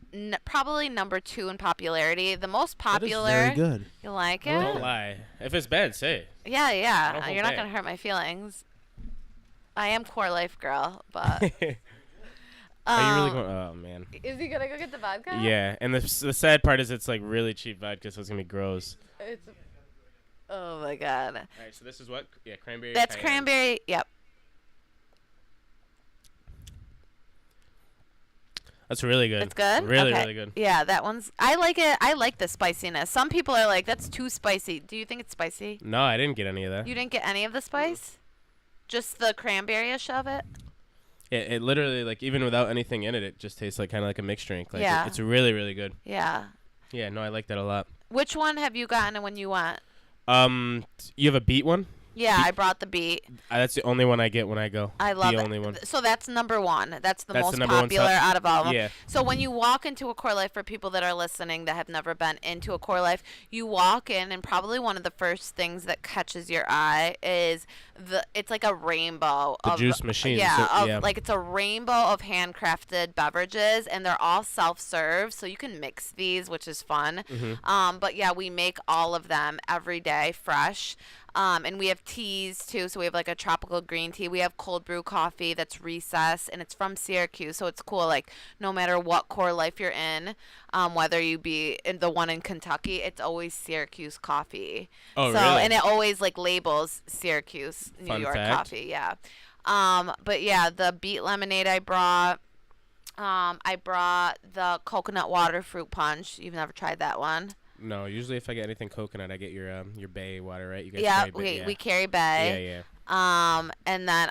probably number 2 in popularity. The most popular. That is very good. You like it? Don't lie. If it's bad, say it. Yeah, I don't yeah. hold You're not back. gonna hurt my feelings. I am Core Life girl, but. Are you really going? Oh man. Is he gonna go get the vodka? Yeah, and the sad part is it's like really cheap vodka, so it's gonna be gross. It's. Oh my god. All right, so this is what? Yeah, cranberry. That's cayenne. cranberry. Yep. That's really good. It's good. Really, Okay. really good. Yeah, that one's. I like it. I like the spiciness. Some people are like, "That's too spicy." Do you think it's spicy? No, I didn't get any of that. You didn't get any of the spice? Just the cranberry-ish of it? It literally, like, even without anything in it, it just tastes like kind of like a mixed drink. Like, Yeah. it's really, really good. Yeah. Yeah, no, I like that a lot. Which one have you gotten when you went? You have a beet one? Yeah, I brought the beet. That's the only one I get when I go. I love the it. only one. So that's number 1. That's the That's the most number one popular top- out of all of them. Yeah. So when you walk into a Core Life, for people that are listening that have never been into a Core Life, you walk in and probably one of the first things that catches your eye is it's like a rainbow The of juice machine. Yeah, So- of, like it's a rainbow of handcrafted beverages, and they're all self-serve, so you can mix these, which is fun. Mm-hmm. But yeah, we make all of them every day fresh. And we have teas too, so we have like a tropical green tea. We have cold brew coffee that's Recess, and it's from Syracuse, so it's cool. Like no matter what Core Life you're in, whether you be in the one in Kentucky, it's always Syracuse coffee. Oh, so, really? And it always like labels Syracuse, New Fun York fact. coffee. Yeah. But yeah, the beet lemonade I brought. I brought the coconut water fruit punch. You've never tried that one? No, usually if I get anything coconut, I get your bay water, right? You guys Yeah, carry bay, we carry bay. Yeah, yeah. And then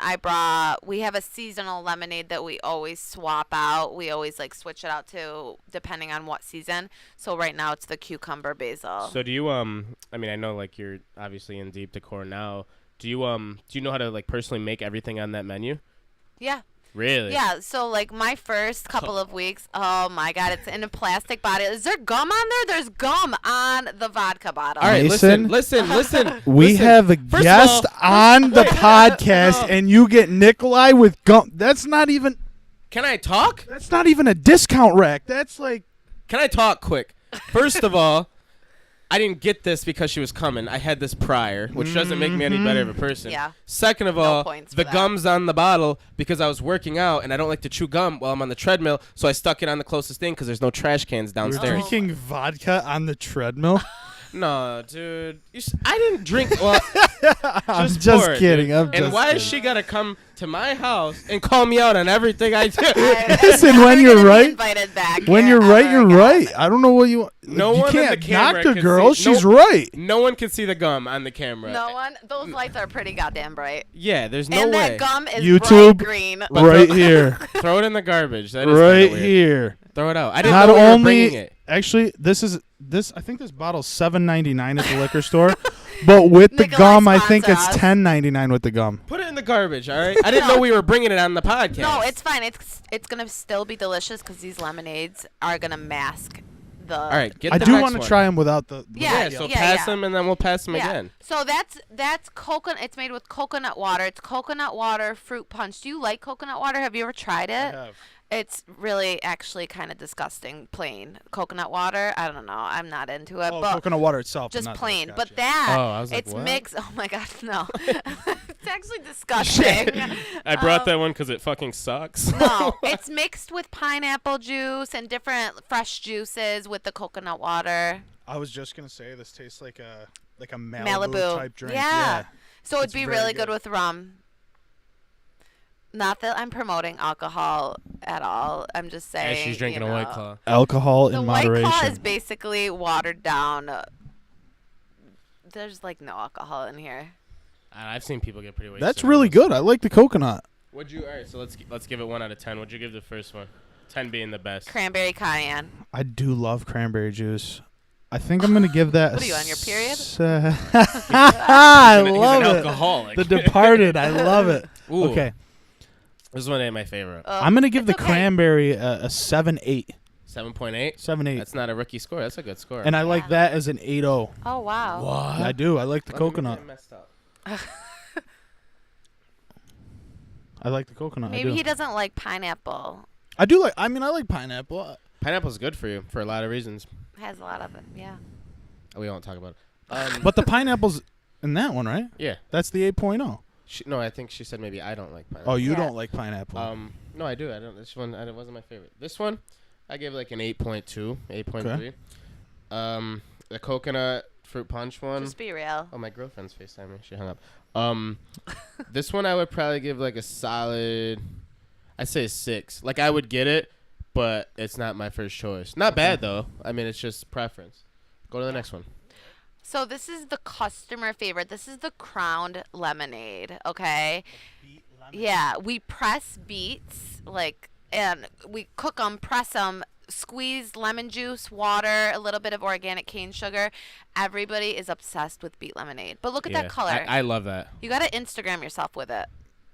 we have a seasonal lemonade that we always swap out. We always like switch it out to depending on what season. So right now it's the cucumber basil. So do you I mean, I know like you're obviously in deep decor now. Do you know how to like personally make everything on that menu? Yeah. Really? Yeah, so like my first couple of weeks, oh my god, it's in a plastic bottle. Is there gum on there? There's gum on the vodka bottle. All right, Mason? listen. We have a First of guest all- on the podcast, and you get Nikolai with gum. That's not even Can I talk? a discount rack. That's like Can I talk quick? First of all, I didn't get this because she was coming. I had this prior, which doesn't make me any better of a person. Yeah. Second of No all, points the for that. gum's on the bottle because I was working out and I don't like to chew gum while I'm on the treadmill, so I stuck it on the closest thing because there's no trash cans you're downstairs. drinking vodka on the treadmill. No, dude. I didn't drink. Well, I'm just just pour it, kidding. dude. I'm And just why kidding. is she gotta come to my house and call me out on everything I do? Listen, I'm when never you're gonna be right- invited back When here you're right, ever you're again. right. I don't know what you. No you one on the can't camera knock the can girl. see- She's no- right. No one can see the gum on the camera. No one. Those lights are pretty goddamn bright. Yeah, there's no And way. that gum is YouTube. bright green. But Right throw- here. Throw it in the garbage. That is Right kinda weird. here. Throw it out. I didn't Not know we were only bringing it. actually, I think this bottle's $7.99 at the liquor store, but with the Nikolai, gum, I think it's sponsor us. $10.99 with the gum. Put it in the garbage, all right? I didn't know we were bringing it on the podcast. No, it's fine. It's gonna still be delicious because these lemonades are gonna mask the. all right. Get I the do next want to one. try them without the. Yeah, Yeah, so yeah, pass yeah. them and then we'll pass them again. So that's coconut. It's made with coconut water. It's coconut water fruit punch. Do you like coconut water? Have you ever tried it? It's really actually kind of disgusting. Plain coconut water. I don't know. I'm not into it. Oh, but coconut water itself. just not the- plain. gotcha. But that Oh, I was like, it's what? mixed. Oh my god, no. It's actually disgusting. I brought that one because it fucking sucks. No, it's mixed with pineapple juice and different fresh juices with the coconut water. I was just gonna say this tastes like a Malibu, Malibu type drink. Yeah. So it'd It's be very really good. good with rum. Not that I'm promoting alcohol at all. I'm just saying. As she's drinking you a White know. Claw. Alcohol The in White moderation. Claw is basically watered down. There's like no alcohol in here. I've seen people get pretty wasted. That's on really those. good. I like the coconut. Would you? All right, so let's give it 1 out of 10. What'd you give the first one? 10 being the best. Cranberry cayenne. I do love cranberry juice. I think I'm gonna give that. What are you on your period? I He's love an it. alcoholic. The Departed. I love it. Ooh, Okay, this one ain't my favorite. I'm gonna give the it's okay. cranberry a 7.8. 7.8. 7.8. That's not a rookie score. That's a good score. And I like Yeah. that as an 8.0. Oh, wow. what? I do. I like the Let me make coconut. it messed up. I like the coconut. Maybe I do. he doesn't like pineapple. I do like. I mean, I like pineapple. Pineapple's good for you for a lot of reasons. Has a lot of it, yeah. We won't talk about it. But the pineapple's in that one, right? Yeah. That's the 8.0. No, I think she said maybe I don't like pineapple. Oh, you Yeah. don't like pineapple. No, I do. I don't. This one, it wasn't my favorite. This one, I gave like an 8.2, 8.3. The coconut fruit punch one. Just be real. Oh, my girlfriend's FaceTiming. She hung up. This one I would probably give like a solid. I'd say a 6. Like I would get it, but it's not my first choice. Not bad though. I mean, it's just preference. Go to the next one. So this is the customer favorite. This is the Crowned Lemonade, okay? Yeah, we press beets, and we cook them, press them, squeeze lemon juice, water, a little bit of organic cane sugar. Everybody is obsessed with beet lemonade. But look at that color. I love that. You got to Instagram yourself with it.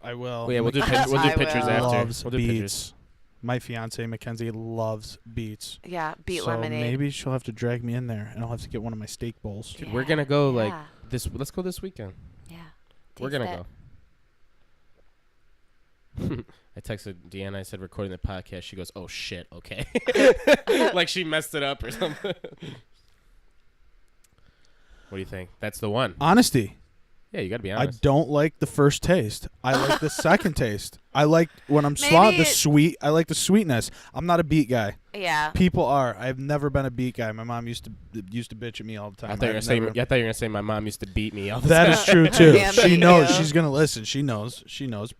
I will. Yeah, we'll do I pictures will. after. Loves We'll do pictures. beets. My fiance Mackenzie loves beets. Yeah, beet so lemonade. maybe she'll have to drag me in there, and I'll have to get one of my steak bowls. Dude, we're gonna go like Yeah. this. Let's go this weekend. Yeah. We're Taste gonna go. I texted Deanna. I said recording the podcast. She goes, "Oh shit, okay." Like she messed it up or something. What do you think? That's the one. Honesty. Yeah, you gotta be I honest. don't like the first taste. I like the second taste. I like when I'm Maybe swallowed the it- sweet. I like the sweetness. I'm not a beet guy. Yeah. People are. I've never been a beet guy. My mom used to bitch at me all the time. I thought you were gonna say my mom used to beat me all the That time. is true too. Damn She you. knows. She's gonna listen. She knows.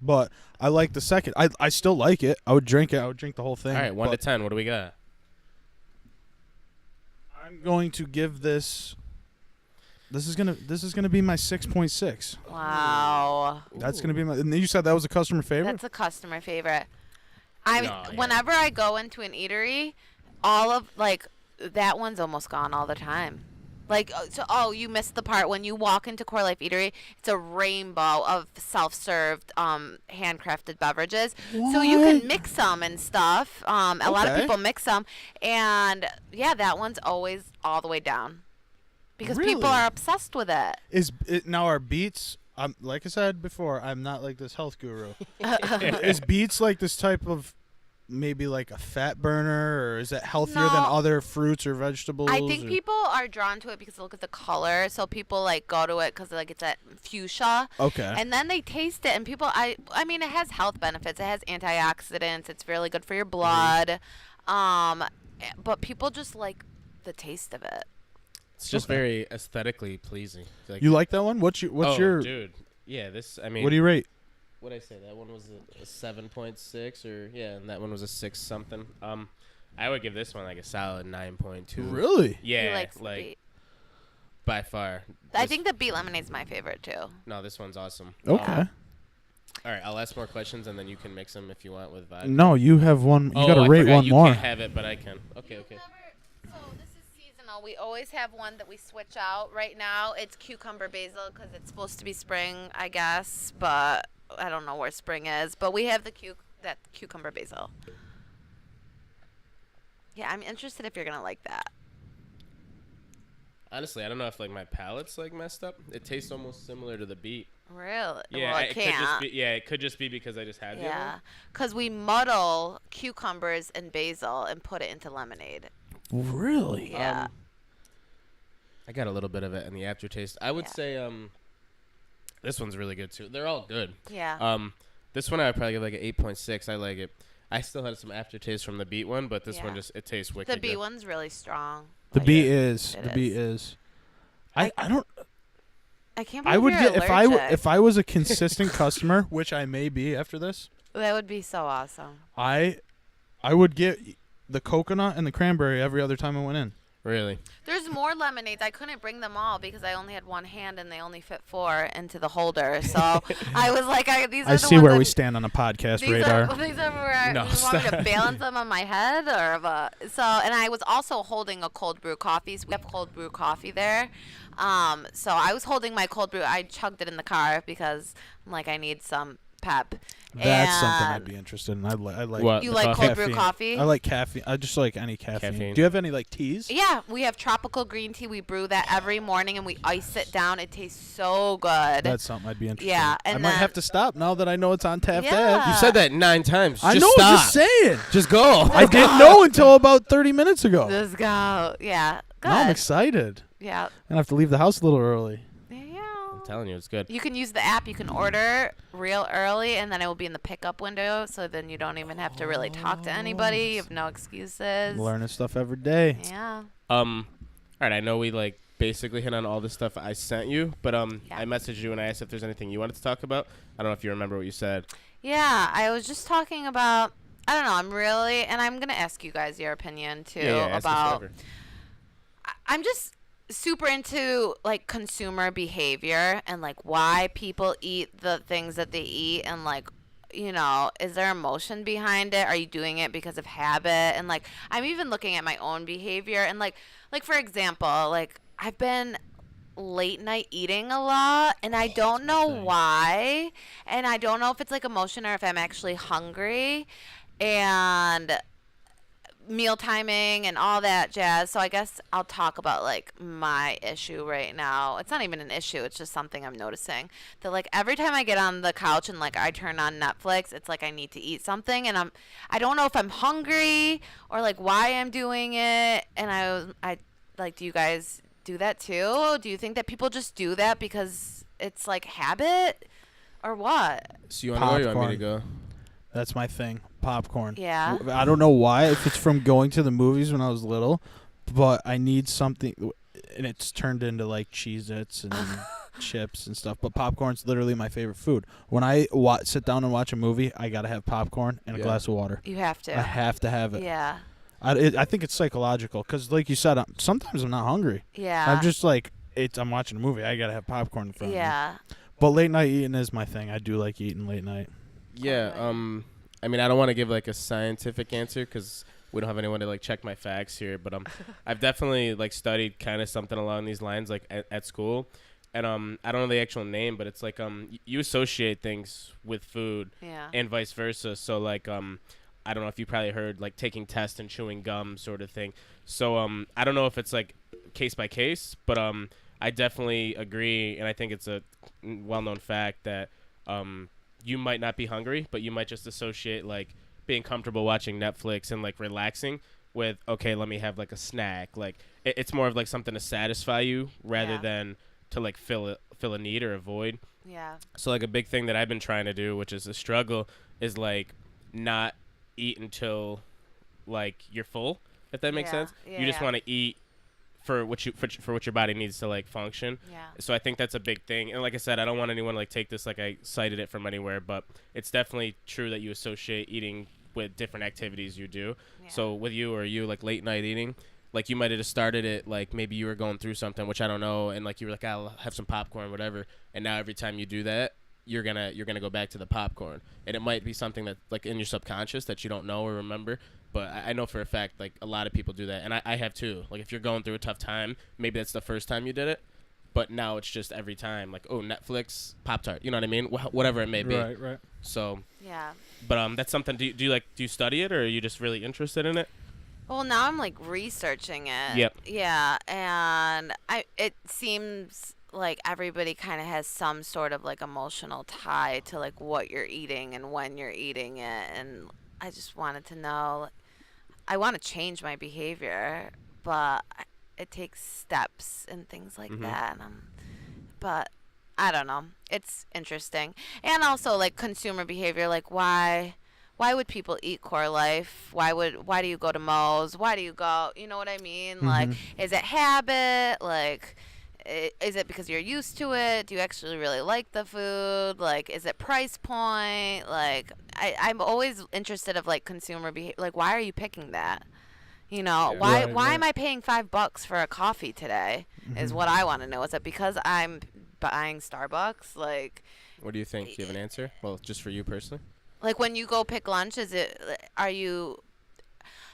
But I like the second. I still like it. I would drink it. I would drink the whole thing. All right, 1 to but 10. What do we got? I'm going to give this. This is gonna be my 6.6. Wow. That's gonna be my. And you said that was a customer favorite. That's a customer favorite. No, yeah. Whenever I go into an eatery, all of that one's almost gone all the time. You missed the part when you walk into Core Life Eatery. It's a rainbow of self-served, handcrafted beverages. So you can mix them and stuff. A lot of Okay. people mix them, and yeah, that one's always all the way down because people Really? are obsessed with it. Is it now our beets? Like I said before, I'm not like this health guru. Is beets like this type of maybe like a fat burner, or is it healthier than No. other fruits or vegetables? I think or- people are drawn to it because look at the color. So people go to it because it's that fuchsia. Okay. And then they taste it, and people, I mean, it has health benefits. It has antioxidants. It's really good for your blood. But people just like the taste of it. It's just Okay. very aesthetically pleasing. You like that one? What's your? dude? Yeah, this. I mean, What do you rate? What did I say? That one was a 7.6, or yeah, and that one was a 6 something. I would give this one like a solid 9.2. Really? He Yeah, likes the like beet. by far. I This- think the beet lemonade's my favorite too. No, this one's awesome. Okay. All right, I'll ask more questions, and then you can mix them if you want with vodka. No, you have one. You gotta I rate forgot one you more. can't have it, but I can. Okay. So this is seasonal. We always have one that we switch out. Right now, it's cucumber basil because it's supposed to be spring, I guess, but I don't know where spring is. But we have that cucumber basil. Yeah, I'm interested if you're gonna like that. Honestly, I don't know if like my palate's like messed up. It tastes almost similar to the beet. Really? Yeah, well, it could just can't. be. Yeah, it could just be because I just had the other Yeah, one. because we muddle cucumbers and basil and put it into lemonade. Really? Yeah. I got a little bit of it in the aftertaste. I would Yeah. say this one's really good too. They're all good. Yeah. This one I would probably give like an 8.6. I like it. I still had some aftertaste from the beet one, but this one Yeah. it tastes wicked The beet good. one's really strong. The Like, beet is. It The beet is. I don't. I can't believe I would you're get allergic. if I was a consistent customer, which I may be after this. That would be so awesome. I would get the coconut and the cranberry every other time I went in. Really? There's more lemonades. I couldn't bring them all because I only had one hand and they only fit 4 into the holder. So I was like, these are I the see ones where I'm- we stand on a podcast these radar. These are where No, you want me to stop. balance them on my head and I was also holding a cold brew coffee. So we have cold brew coffee there. So I was holding my cold brew. I chugged it in the car because I'm like, I need some pep. That's something And I'd be interested in. I like. What? You The like coffee? cold brew coffee? I like caffeine. I just like any caffeine. Caffeine. Do you have any like teas? Yeah, we have tropical green tea. We brew that every morning and we ice it down. It tastes so good. That's something I'd be interested Yeah, in. I and might then- have to stop now that I know it's on Taft Yeah. Ave. You said that 9 times. I Just know, stop. just saying. Just go. I didn't know until about 30 minutes ago. Let's go. Yeah, good. Now I'm excited. Yeah. And I have to leave the house a little early. Yeah. I'm telling you, it's good. You can use the app. You can order real early, and then it will be in the pickup window. So then you don't even have to really talk to anybody. You have no excuses. I'm learning stuff every day. Yeah. All right. I know we like basically hit on all the stuff I sent you, but Yeah. I messaged you and I asked if there's anything you wanted to talk about. I don't know if you remember what you said. Yeah. I was just talking about. I don't know. And I'm gonna ask you guys your opinion too Yeah, ask us about. whatever. I'm just super into like consumer behavior and like why people eat the things that they eat and like, you know, is there emotion behind it? Are you doing it because of habit? And like I'm even looking at my own behavior and like for example, like I've been late night eating a lot and I don't know why, and I don't know if it's like emotion or if I'm actually hungry, and meal timing and all that jazz. So I guess I'll talk about like my issue right now. It's not even an issue, it's just something I'm noticing that like every time I get on the couch and like I turn on Netflix, it's like I need to eat something, and I don't know if I'm hungry or like why I'm doing it. And I like, do you guys do that too? Do you think that people just do that because it's like habit or what? So you want to go or you want me to Popcorn. go? That's my thing. Popcorn. Yeah. I don't know why, if it's from going to the movies when I was little, but I need something, and it's turned into like Cheez-Its and chips and stuff. But popcorn's literally my favorite food. When I sit down and watch a movie, I gotta have popcorn and a Yeah. glass of water. You have to. I have to have it. Yeah. I think it's psychological because, like you said, sometimes I'm not hungry. Yeah. I'm just like, I'm watching a movie. I gotta have popcorn in front of me. Yeah. But late night eating is my thing. I do like eating late night. Yeah. I mean, I don't want to give like a scientific answer because we don't have anyone to like check my facts here. But I've definitely like studied kind of something along these lines like at school, and I don't know the actual name, but it's like you associate things with food Yeah. and vice versa. So like I don't know if you probably heard like taking tests and chewing gum sort of thing. So I don't know if it's like case by case, but I definitely agree, and I think it's a well-known fact that you might not be hungry, but you might just associate like being comfortable watching Netflix and like relaxing with, okay, let me have like a snack. Like it's more of like something to satisfy you rather Yeah. than to like fill a need or a void. Yeah. So like a big thing that I've been trying to do, which is a struggle, is like not eat until like you're full, if that makes Yeah. sense. Yeah, You just yeah. want to eat for what your body needs to like function. Yeah. So I think that's a big thing. And like I said, I don't want anyone to like take this like I cited it from anywhere, but it's definitely true that you associate eating with different activities you do. Yeah. So with you like late night eating, like you might have just started it like maybe you were going through something, which I don't know, and like you were like, I'll have some popcorn, whatever. And now every time you do that, you're gonna go back to the popcorn. And it might be something that like in your subconscious that you don't know or remember. But I know for a fact, like, a lot of people do that. And I have, too. Like, if you're going through a tough time, maybe that's the first time you did it. But now it's just every time. Like, oh, Netflix, Pop-Tart. You know what I mean? Whatever it may be. Right. So, Yeah. but that's something. Do you study it, or are you just really interested in it? Well, now I'm like researching it. Yep. Yeah, and it seems like everybody kind of has some sort of like emotional tie to like what you're eating and when you're eating it, and I just wanted to know. I want to change my behavior, but it takes steps and things like that. But I don't know. It's interesting, and also like consumer behavior. Like why would people eat Core Life? Why do you go to Moe's? Why do you go? You know what I mean? Like, is it habit? Like, is it because you're used to it? Do you actually really like the food? Like, is it price point? Like, I'm always interested of like consumer behavior. Like, why are you picking that? You know, Yeah. why am I paying $5 for a coffee today? Is what I want to know. Is it because I'm buying Starbucks? Like, What do you think? Do you have an answer? Well, just for you personally. like when you go pick lunch,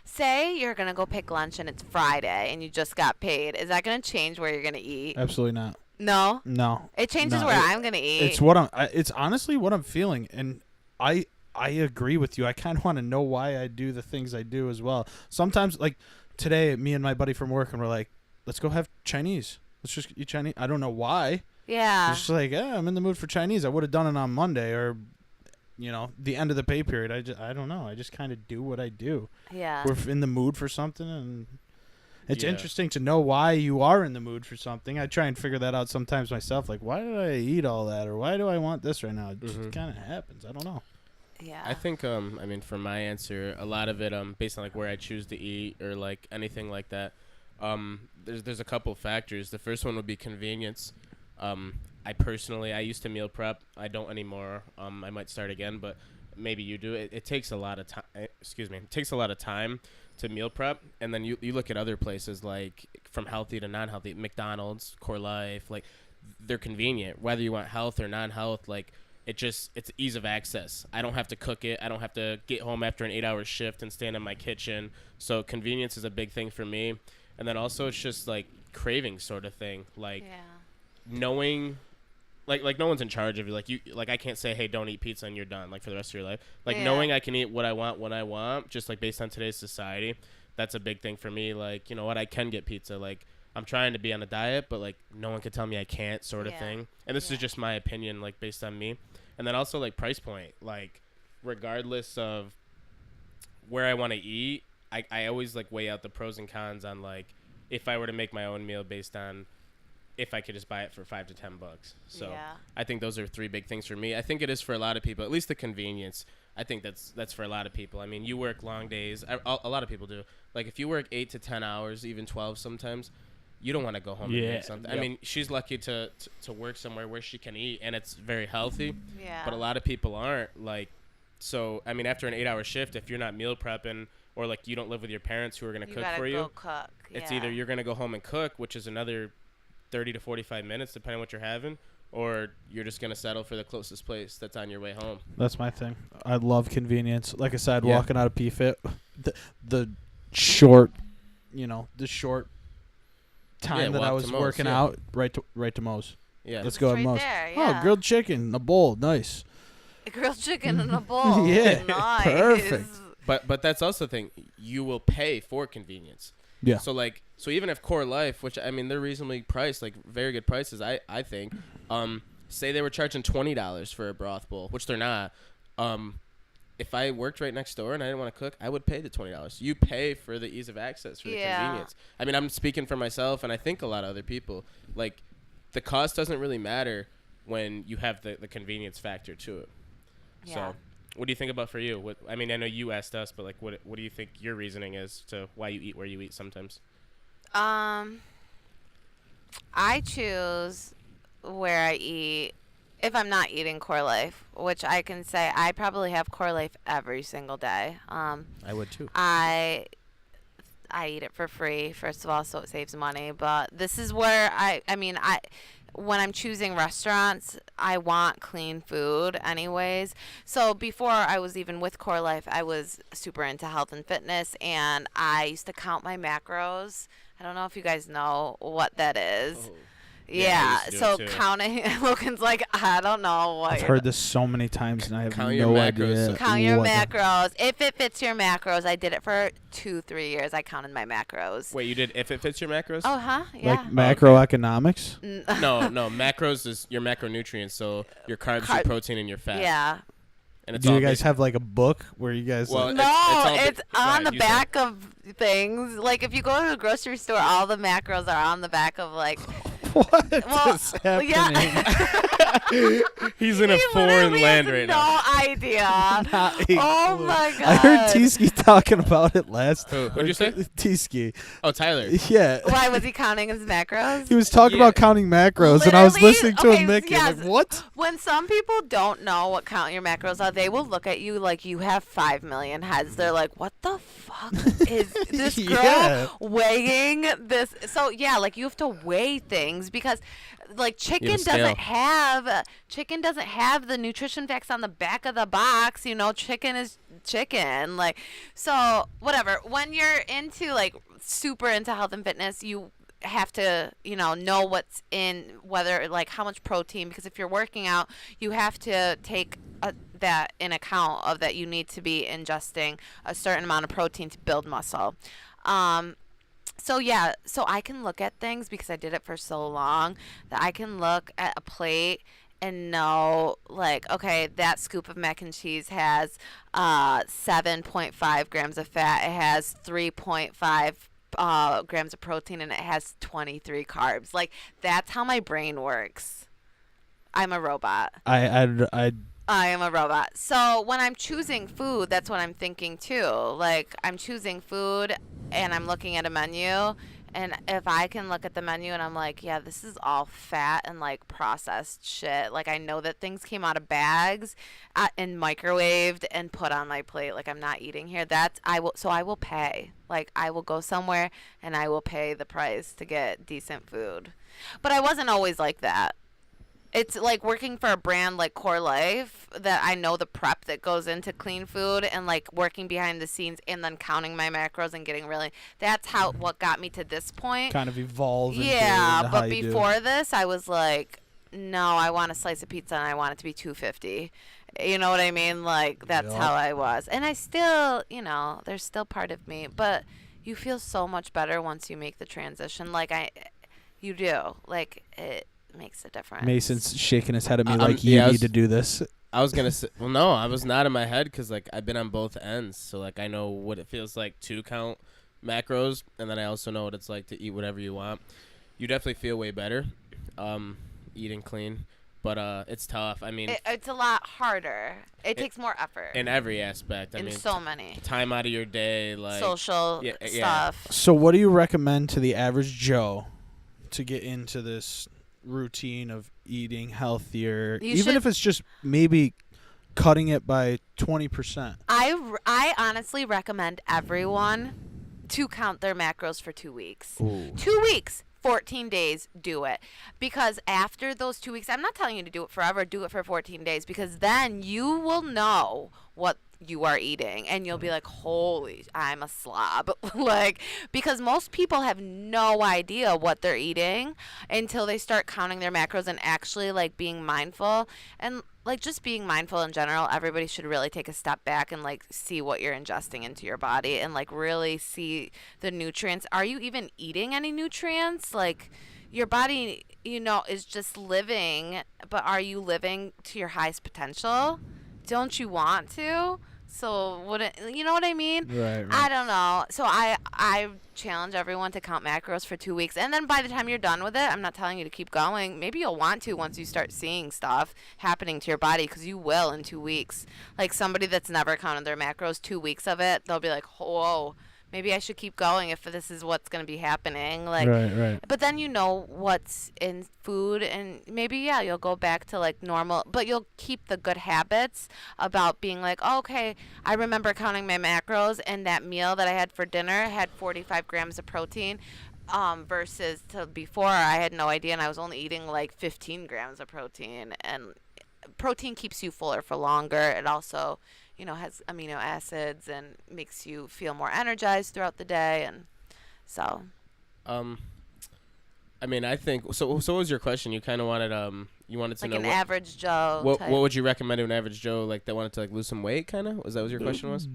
say you're going to go pick lunch and it's Friday and you just got paid. Is that going to change where you're going to eat? Absolutely not. No? No. It changes where I'm going to eat. It's honestly what I'm feeling, and I agree with you. I kind of want to know why I do the things I do as well. Sometimes, like today, me and my buddy from work, and we're like, let's go have Chinese. Let's just eat Chinese. I don't know why. Yeah. It's just like, I'm in the mood for Chinese. I would have done it on Monday or, the end of the pay period. I don't know. I just kind of do what I do. Yeah. We're in the mood for something, and it's interesting to know why you are in the mood for something. I try and figure that out sometimes myself. Like, why did I eat all that, or why do I want this right now? It just kind of happens. I don't know. Yeah. I think for my answer, a lot of it based on like where I choose to eat or like anything like that. There's a couple factors. The first one would be convenience. I used to meal prep. I don't anymore. I might start again, but maybe you do. It takes a lot of time. It takes a lot of time to meal prep, and then you look at other places like from healthy to non-healthy. McDonald's, Core Life, like they're convenient. Whether you want health or non-health, like it's ease of access. I don't have to cook it. I don't have to get home after an 8-hour shift and stand in my kitchen. So convenience is a big thing for me. And then also it's just like craving sort of thing. Like knowing, like no one's in charge of you. Like I can't say, hey, don't eat pizza and you're done. Like for the rest of your life. Like knowing I can eat what I want when I want, just like based on today's society, that's a big thing for me. Like, you know what, I can get pizza. Like I'm trying to be on a diet, but like no one can tell me I can't sort of thing. And this is just my opinion, like based on me. And then also like price point, like regardless of where I want to eat, I always like weigh out the pros and cons on like if I were to make my own meal based on if I could just buy it for $5 to $10. So I think those are three big things for me. I think it is for a lot of people, at least the convenience. I think that's for a lot of people. I mean, you work long days. A lot of people do. Like if you work 8 to 10 hours, even 12 sometimes, you don't want to go home and make something. Yep. I mean, she's lucky to work somewhere where she can eat and it's very healthy. Yeah. But a lot of people aren't. Like, so I mean, after an 8-hour shift, if you're not meal prepping or like you don't live with your parents who are going to cook for you, it's either you're going to go home and cook, which is another 30 to 45 minutes, depending on what you're having, or you're just going to settle for the closest place that's on your way home. That's my thing. I love convenience. Like I said, walking out of PFIT, the short time that I was working out, right to Moe's. Yeah. Let's go at Moe's. Oh, grilled chicken, a bowl. Nice. A grilled chicken in a bowl. Nice. Perfect. But that's also the thing. You will pay for convenience. Yeah. So even if Core Life, which I mean they're reasonably priced, like very good prices, I think. Say they were charging $20 for a broth bowl, which they're not. If I worked right next door and I didn't want to cook, I would pay the $20. You pay for the ease of access, for the convenience. I mean, I'm speaking for myself, and I think a lot of other people. Like, the cost doesn't really matter when you have the convenience factor to it. Yeah. So, what do you think about for you? I mean, I know you asked us, but like, what do you think your reasoning is to why you eat where you eat sometimes? I choose where I eat. If I'm not eating Core Life, which I can say I probably have Core Life every single day. I would too. I eat it for free, first of all, so it saves money. But this is where when I'm choosing restaurants, I want clean food anyways. So before I was even with Core Life, I was super into health and fitness, and I used to count my macros. I don't know if you guys know what that is. Oh. Yeah, so counting, Logan's like, I don't know what. I've heard this so many times, and I have no idea. Count your macros. If it fits your macros, I did it for 2-3 years. I counted my macros. Wait, you did if it fits your macros? Oh, huh? Yeah. Like macroeconomics? No, macros is your macronutrients, so your carbs, your protein, and your fat. Yeah. And do you guys have like a book where you guys? Well, it's on the back of things. Like if you go to a grocery store, all the macros are on the back of like. What is happening? Yeah. He's in a foreign land right now. idea. Not a Oh clue. my god. I heard T-Ski talking about it last. Who'd you say? T-Ski. Oh, Tyler. Yeah. Why was he counting his macros? He was talking about counting macros, and I was Literally? listening to Okay, him make yes. like, what? When some people don't know what count your macros are, they will look at you like you have 5 million heads. They're like, what the fuck is this girl Yeah. weighing this? So, yeah, like you have to weigh things because like chicken scale. doesn't have the nutrition facts on the back of the box. You know, chicken is chicken. Like, so whatever. When you're into like super into health and fitness, you have to know what's in, whether like how much protein, because if you're working out you have to take that in account of that you need to be ingesting a certain amount of protein to build muscle. So I can look at things because I did it for so long that I can look at a plate and know, like, okay, that scoop of mac and cheese has 7.5 grams of fat. It has 3.5 grams of protein, and it has 23 carbs. Like, that's how my brain works. I'm a robot. I am a robot. So when I'm choosing food, that's what I'm thinking too. Like, I'm choosing food and I'm looking at a menu, and if I can look at the menu and I'm like, yeah, this is all fat and like processed shit. Like, I know that things came out of bags and microwaved and put on my plate. Like, I'm not eating here. I will pay. Like, I will go somewhere and I will pay the price to get decent food. But I wasn't always like that. It's like working for a brand like Core Life, that I know the prep that goes into clean food, and like working behind the scenes and then counting my macros and getting that's what got me to this point. kind of evolve. Yeah, into how but you do. before this, I was like, no, I want a slice of pizza and I want it to be $2.50. You know what I mean? Like, that's how I was. And I still, there's still part of me, but you feel so much better once you make the transition. Like, you do. Like, it makes a difference. Mason's shaking his head at me like, yeah, you need to do this. I was gonna say, well, no, I was not in my head because like I've been on both ends, so like I know what it feels like to count macros, and then I also know what it's like to eat whatever you want. You definitely feel way better, eating clean, but it's tough. I mean, it's a lot harder. It takes more effort in every aspect. I mean, so many time out of your day, like social stuff. So what do you recommend to the average Joe to get into this routine of eating healthier, even if it's just maybe cutting it by 20%? I honestly recommend everyone to count their macros for 2 weeks. Ooh. 2 weeks, 14 days, do it. Because after those 2 weeks, I'm not telling you to do it forever, do it for 14 days, because then you will know what you are eating and you'll be like, holy, I'm a slob. Like, because most people have no idea what they're eating until they start counting their macros and actually like being mindful. And like, just being mindful in general, everybody should really take a step back and like see what you're ingesting into your body and like really see the nutrients. Are you even eating any nutrients? Like, your body, is just living, but are you living to your highest potential? Don't you want to? So you know what I mean? Right. I don't know. So I challenge everyone to count macros for 2 weeks, and then by the time you're done with it, I'm not telling you to keep going. Maybe you'll want to once you start seeing stuff happening to your body, because you will in 2 weeks. Like, somebody that's never counted their macros, 2 weeks of it, they'll be like, whoa, maybe I should keep going if this is what's going to be happening. Like, right. But then you know what's in food, and maybe, you'll go back to like normal, but you'll keep the good habits about being like, oh, okay, I remember counting my macros, and that meal that I had for dinner had 45 grams of protein. Versus to before, I had no idea, and I was only eating like 15 grams of protein. And protein keeps you fuller for longer. It also, has amino acids and makes you feel more energized throughout the day. And so, I mean, I think so. What was your question? You kind of wanted you wanted to like know an average Joe. What type. would you recommend to an average Joe, like that wanted to like lose some weight? Kind of, was that what your question was?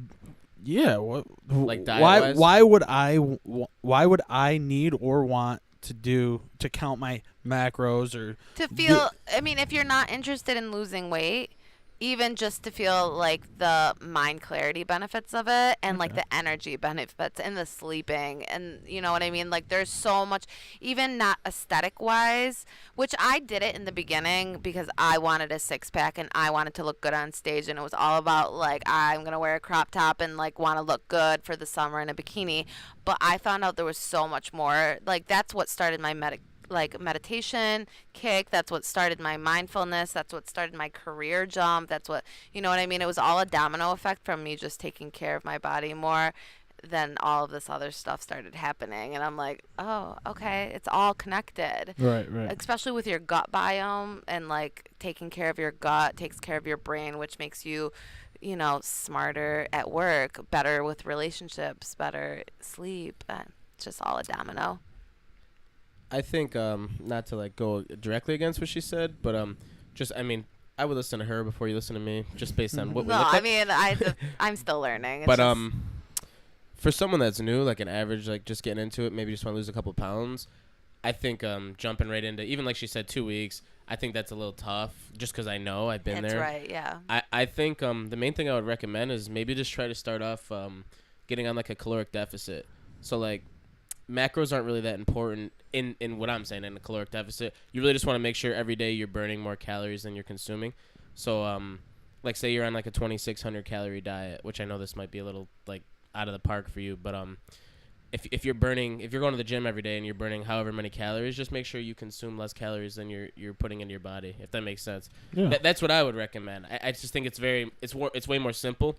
Yeah. What? Like diet-wise? Why would I need or want to count my macros or to feel? I mean, if you're not interested in losing weight, even just to feel like the mind clarity benefits of it and like the energy benefits and the sleeping and you know what I mean, like there's so much, even not aesthetic wise, which I did it in the beginning because I wanted a six-pack and I wanted to look good on stage, and it was all about like I'm gonna wear a crop top and like want to look good for the summer in a bikini. But I found out there was so much more. Like that's what started my meditation kick. That's what started my mindfulness. That's what started my career jump. That's what, you know what I mean? It was all a domino effect from me just taking care of my body more. Then all of this other stuff started happening. And I'm like, oh, okay. It's all connected. Right. Especially with your gut biome, and like taking care of your gut takes care of your brain, which makes you, you know, smarter at work, better with relationships, better sleep. It's just all a domino. I think not to like go directly against what she said, but just I mean I would listen to her before you listen to me, just based on what we look No, at. I mean I'm still learning. It's but just, for someone that's new, like an average, like just getting into it, maybe just want to lose a couple pounds, I think jumping right into, even like she said, 2 weeks, I think that's a little tough, just because I know I've been there. That's right, yeah. I think the main thing I would recommend is maybe just try to start off getting on like a caloric deficit. So like macros aren't really that important in what I'm saying in a caloric deficit. You really just want to make sure every day you're burning more calories than you're consuming. So like say you're on like a 2,600 calorie diet, which I know this might be a little like out of the park for you, but if you're going to the gym every day and you're burning however many calories, just make sure you consume less calories than you're putting into your body, if that makes sense. Yeah. That's what I would recommend. I just think it's way more simple,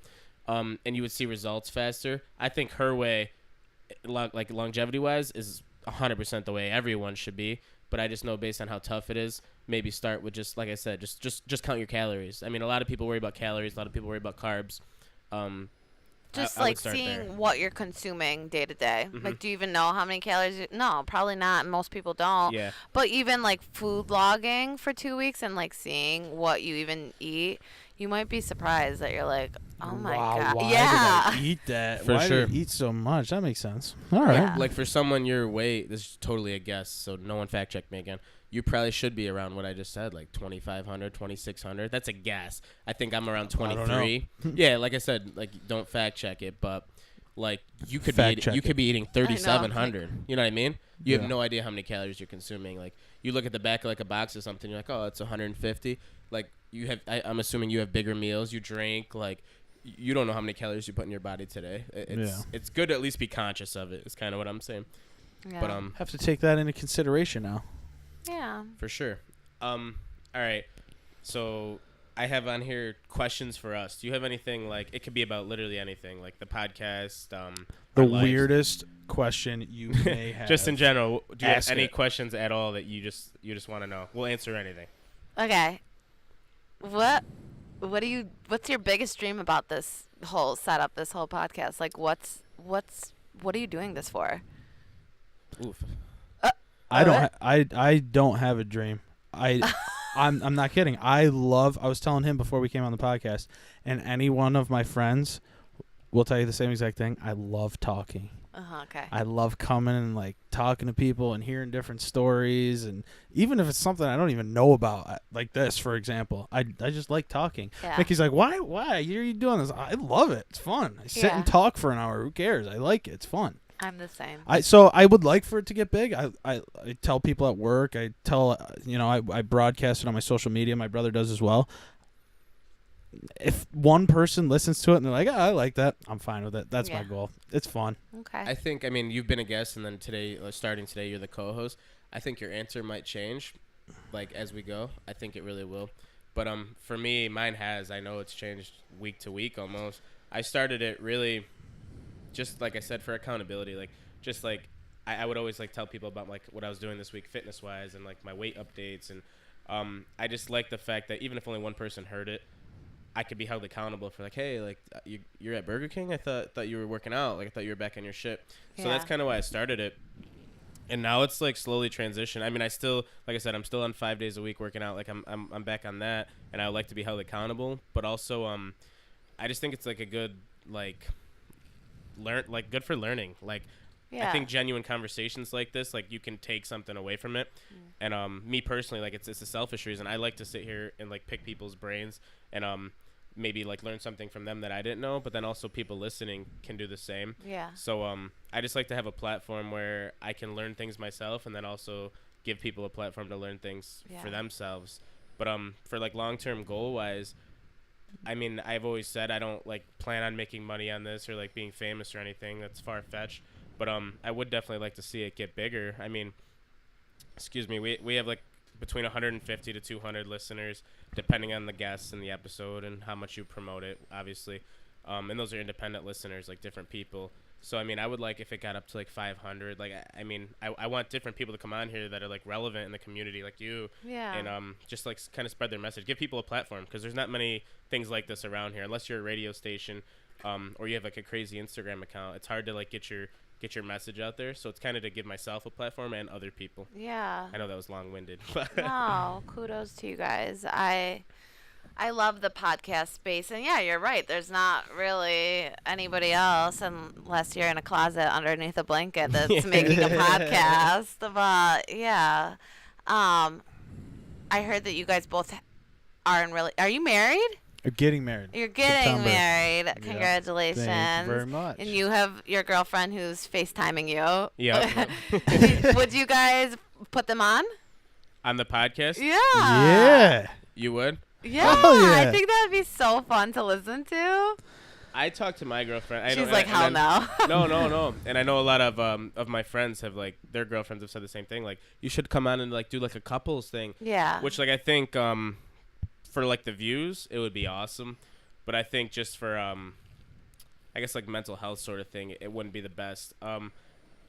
and you would see results faster. I think her way, like longevity wise, is 100% the way everyone should be, but I just know based on how tough it is, maybe start with just like I said, just count your calories. I mean, a lot of people worry about calories, a lot of people worry about carbs. Just I would like start seeing there. what you're consuming day to day. Mhm. Like, do you even know how many calories? No, probably not. Most people don't. Yeah. But even like food logging for 2 weeks and like seeing what you even eat, you might be surprised that you're like, oh my god, Why yeah. did I eat that? For why sure. did I eat so much? That makes sense. All right. Yeah. Like for someone your weight, this is totally a guess, so no one fact check me again. You probably should be around what I just said, like 2,500, 2,600. That's a guess. I think I'm around I don't 23. Yeah, like I said, like don't fact check it, but like you could Fact be check it. eating 3,700. You know what I mean? You Yeah. have no idea how many calories you're consuming. Like you look at the back of like a box or something, you're like, oh, it's 150. Like you have, I'm assuming you have bigger meals. You drink, like you don't know how many calories you put in your body today. It's good to at least be conscious of it. Is kind of what I'm saying. Yeah. But Have to take that into consideration now. Yeah. for sure. All right. So I have on here questions for us. Do you have anything, like it could be about literally anything, like the podcast, The our lives? weirdest question you may have. Just in general, do you have Ask any it. questions at all that you just want to know? We'll answer anything. Okay. What's your biggest dream about this whole setup, this whole podcast? Like what are you doing this for? Oof. I don't have a dream. I'm not kidding. I was telling him before we came on the podcast, and any one of my friends will tell you the same exact thing. I love talking. Okay. I love coming and like talking to people and hearing different stories, and even if it's something I don't even know about, like this, for example, I just like talking. Yeah. Mickey's like, why are you doing this? I love it. It's fun. I sit Yeah. and talk for an hour. Who cares? I like it. It's fun. I'm the same. So I would like for it to get big. I tell people at work. I tell I broadcast it on my social media. My brother does as well. If one person listens to it and they're like, I like that, I'm fine with it. That's my Yeah. goal. It's fun. Okay. I mean, you've been a guest, and then today, starting today, you're the co-host. I think your answer might change, like as we go. I think it really will. But for me, mine has. I know it's changed week to week almost. I started it really, just like I said, for accountability. Like just like I would always like tell people about like what I was doing this week fitness wise and like my weight updates, and I just like the fact that even if only one person heard it, I could be held accountable for like, hey, like you're at Burger King. I thought you were working out. Like I thought you were back on your shit. So Yeah. that's kind of why I started it. And now it's like slowly transition. I mean, I still, like I said, I'm still on 5 days a week working out. Like I'm back on that, and I would like to be held accountable. But also, I just think it's like a good good for learning. Like Yeah. I think genuine conversations like this, like you can take something away from it. And me personally, like it's a selfish reason. I like to sit here and like pick people's brains and maybe like learn something from them that I didn't know, but then also people listening can do the same. Yeah. So I just like to have a platform where I can learn things myself and then also give people a platform to learn things for themselves. But for like long-term goal-wise, I mean, I've always said I don't like plan on making money on this or like being famous or anything. That's far-fetched. But I would definitely like to see it get bigger. I mean, excuse me, we have like between 150 to 200 listeners, depending on the guests in the episode and how much you promote it, obviously. And those are independent listeners, like different people. So, I mean, I would like if it got up to like 500. Like, I mean, I want different people to come on here that are like relevant in the community, like you. Yeah. And just like kind of spread their message, give people a platform, because there's not many things like this around here, unless you're a radio station, or you have like a crazy Instagram account. It's hard to like get your message out there. So it's kind of to give myself a platform and other people. Yeah. I know that was long-winded. No, kudos to you guys. I love the podcast space, and yeah, you're right. There's not really anybody else unless you're in a closet underneath a blanket that's making a podcast. But yeah, I heard that you guys both are you married? You're getting married. You're getting September. married. Yeah. Congratulations. Thank you very much. And you have your girlfriend who's FaceTiming you. Yeah. Would you guys put them on? On the podcast? Yeah. Yeah. You would? Yeah. Oh, yeah. I think that would be so fun to listen to. I talked to my girlfriend. She's like, hell no. No. And I know a lot of my friends have like their girlfriends have said the same thing. Like, you should come on and like do like a couples thing. Yeah. Which like I think for like the views it would be awesome, but I think just for I guess like mental health sort of thing it wouldn't be the best.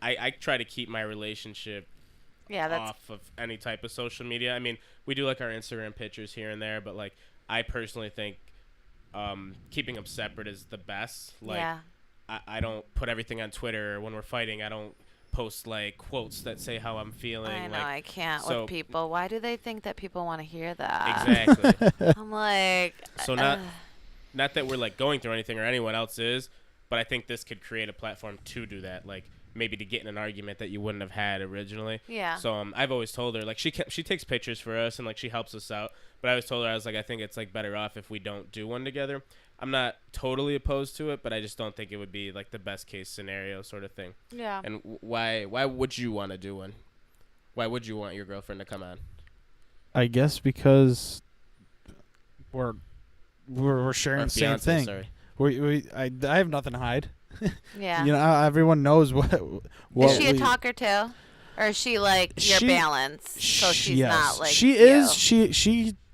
I try to keep my relationship off of any type of social media. I mean, we do like our Instagram pictures here and there, but like I personally think keeping them separate is the best. Like, yeah. I don't put everything on Twitter. When we're fighting, I don't post like quotes that say how I'm feeling. I know, like, I can't so, with people. Why do they think that people want to hear that? Exactly. I'm like, So not that we're like going through anything or anyone else is, but I think this could create a platform to do that. Like maybe to get in an argument that you wouldn't have had originally. Yeah. So I've always told her like she takes pictures for us and like she helps us out. But I always told her I was like I think it's like better off if we don't do one together. I'm not totally opposed to it, but I just don't think it would be like the best case scenario sort of thing. yeah. And why would you want to do one? Why would you want your girlfriend to come on? I guess because we're sharing Or the same fiance, thing. sorry. I have nothing to hide. Yeah. You know, everyone knows what Is she a talker too? Or is she like your balance? So she's not like she you? is.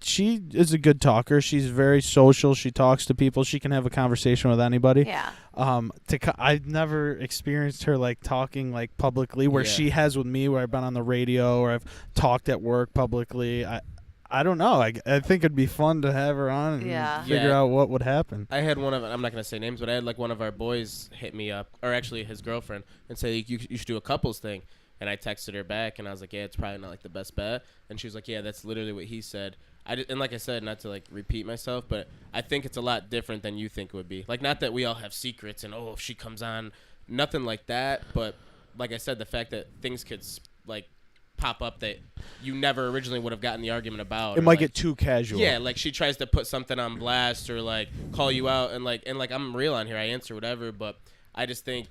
She is a good talker. She's very social. She talks to people. She can have a conversation with anybody. Yeah. I've never experienced her like talking like publicly where she has with me, where I've been on the radio or I've talked at work publicly. I don't know. I think it'd be fun to have her on and figure out what would happen. I had one of I'm not gonna say names, but I had like one of our boys hit me up, or actually his girlfriend, and say you should do a couples thing. And I texted her back, and I was like, yeah, it's probably not like the best bet. And she was like, yeah, that's literally what he said. And like I said, not to like repeat myself, but I think it's a lot different than you think it would be. Like, not that we all have secrets and if she comes on, nothing like that. But like I said, the fact that things could like pop up that you never originally would have gotten the argument about. It might get too casual. Yeah, like she tries to put something on blast or like call you out and like I'm real on here. I answer whatever, but I just think